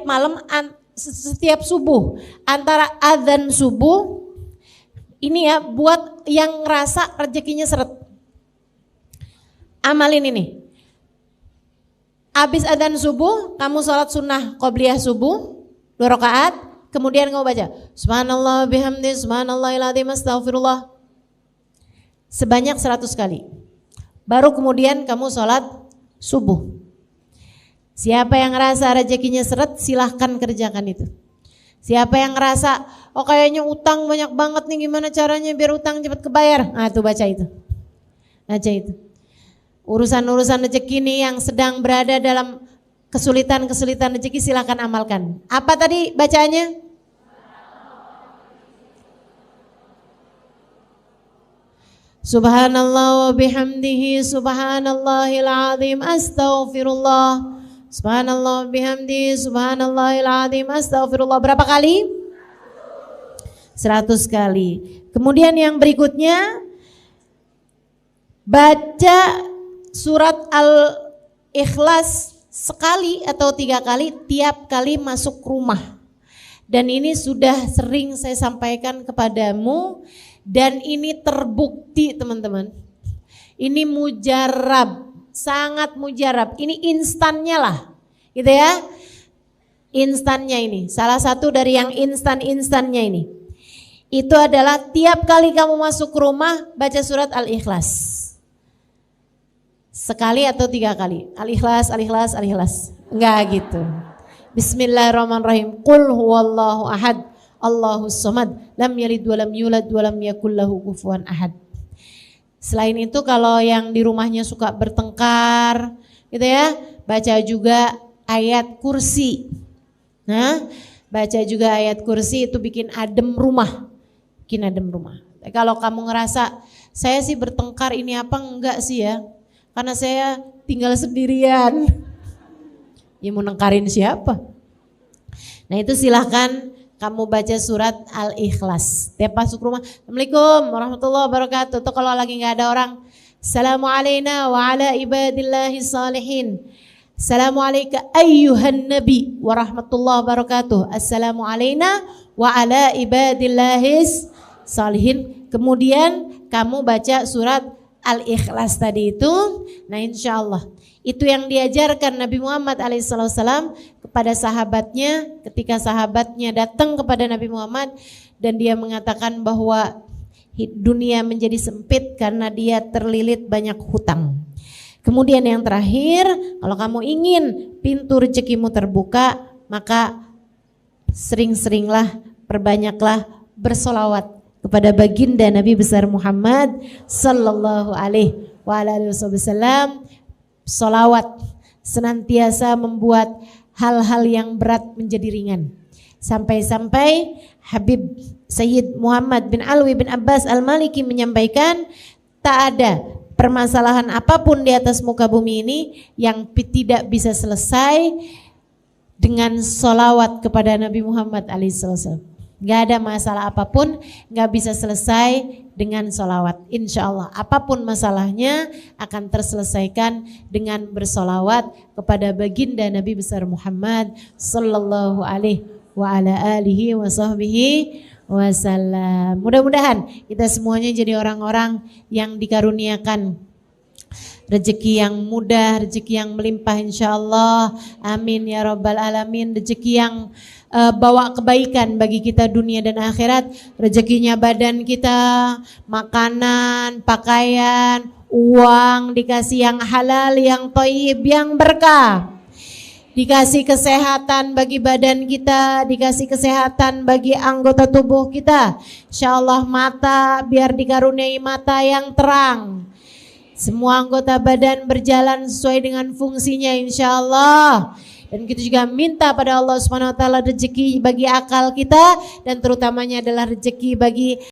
malam setiap subuh, antara adzan subuh ini ya, buat yang ngerasa rezekinya seret, amalin ini. Habis adzan subuh kamu sholat sunnah qobliyah subuh 2 rakaat, kemudian kamu baca subhanallah bihamdi subhanallahil adzim astaghfirullah sebanyak 100 kali. Baru kemudian kamu sholat subuh. Siapa yang ngerasa rezekinya seret, silahkan kerjakan itu. Siapa yang ngerasa, oh kayaknya utang banyak banget nih, gimana caranya biar utang cepat kebayar? Nah tuh baca itu. Baca itu. Urusan-urusan rezeki nih yang sedang berada dalam kesulitan-kesulitan rezeki, silahkan amalkan. Apa tadi bacaannya? Subhanallah wa bihamdihi subhanallahil azim astaghfirullah. Subhanallah bihamdi subhanallahil azim astaghfirullah. Berapa kali? 100 kali. Kemudian yang berikutnya, baca surat Al-Ikhlas sekali atau 3 kali tiap kali masuk rumah. Dan ini sudah sering saya sampaikan kepadamu dan ini terbukti teman-teman. Ini mujarab. Sangat mujarab, ini instannya lah, gitu ya. Instannya ini, salah satu dari yang instannya ini. Itu adalah tiap kali kamu masuk rumah baca surat Al-Ikhlas. Sekali atau 3 kali. Al-Ikhlas, Al-Ikhlas, Al-Ikhlas. Enggak gitu. Bismillahirrahmanirrahim. Qul huwallahu ahad, Allahus samad, lam yalid wa lam yulad wa lam yakul lahu kufuwan ahad. Selain itu kalau yang di rumahnya suka bertengkar gitu ya, baca juga ayat kursi. Nah, baca juga ayat kursi itu bikin adem rumah. Bikin adem rumah. Kalau kamu ngerasa saya sih bertengkar ini apa enggak sih ya? Karena saya tinggal sendirian. Ya mau nengkarin siapa? Nah itu silahkan kamu baca surat Al-Ikhlas. Tiap masuk rumah, Assalamualaikum warahmatullahi wabarakatuh. Tuh kalau lagi nggak ada orang, Assalamualaikum wa ala ibadillahi salihin. Assalamualaikum ayyuhan nabi warahmatullahi wabarakatuh. Assalamualaikum wa ala ibadillahi salihin. Kemudian kamu baca surat Al-Ikhlas tadi itu. Nah insya Allah itu yang diajarkan Nabi Muhammad alaihissalam kepada sahabatnya ketika sahabatnya datang kepada Nabi Muhammad dan dia mengatakan bahwa dunia menjadi sempit karena dia terlilit banyak hutang. Kemudian yang terakhir, kalau kamu ingin pintu rezekimu terbuka, maka sering-seringlah, perbanyaklah bersolawat kepada baginda Nabi besar Muhammad sallallahu alaihi wasallam Sholawat senantiasa membuat hal-hal yang berat menjadi ringan. Sampai-sampai Habib Sayyid Muhammad bin Alwi bin Abbas Al-Maliki menyampaikan, tak ada permasalahan apapun di atas muka bumi ini yang tidak bisa selesai dengan sholawat kepada Nabi Muhammad SAW. Gak ada masalah apapun gak bisa selesai dengan sholawat. Insya Allah apapun masalahnya akan terselesaikan dengan bersolawat kepada baginda Nabi besar Muhammad sallallahu alaihi wa ala alihi wa sahbihi wasallam. Mudah-mudahan kita semuanya jadi orang-orang yang dikaruniakan rezeki yang mudah, rezeki yang melimpah insyaallah. Amin ya rabbal alamin. Rezeki yang bawa kebaikan bagi kita dunia dan akhirat. Rezekinya badan kita, makanan, pakaian, uang, dikasih yang halal, yang thayyib, yang berkah. Dikasih kesehatan bagi badan kita, dikasih kesehatan bagi anggota tubuh kita. Insyaallah mata, biar dikaruniai mata yang terang. Semua anggota badan berjalan sesuai dengan fungsinya insyaallah. Dan kita juga minta pada Allah Subhanahu wa taala rezeki bagi akal kita, dan terutamanya adalah rezeki bagi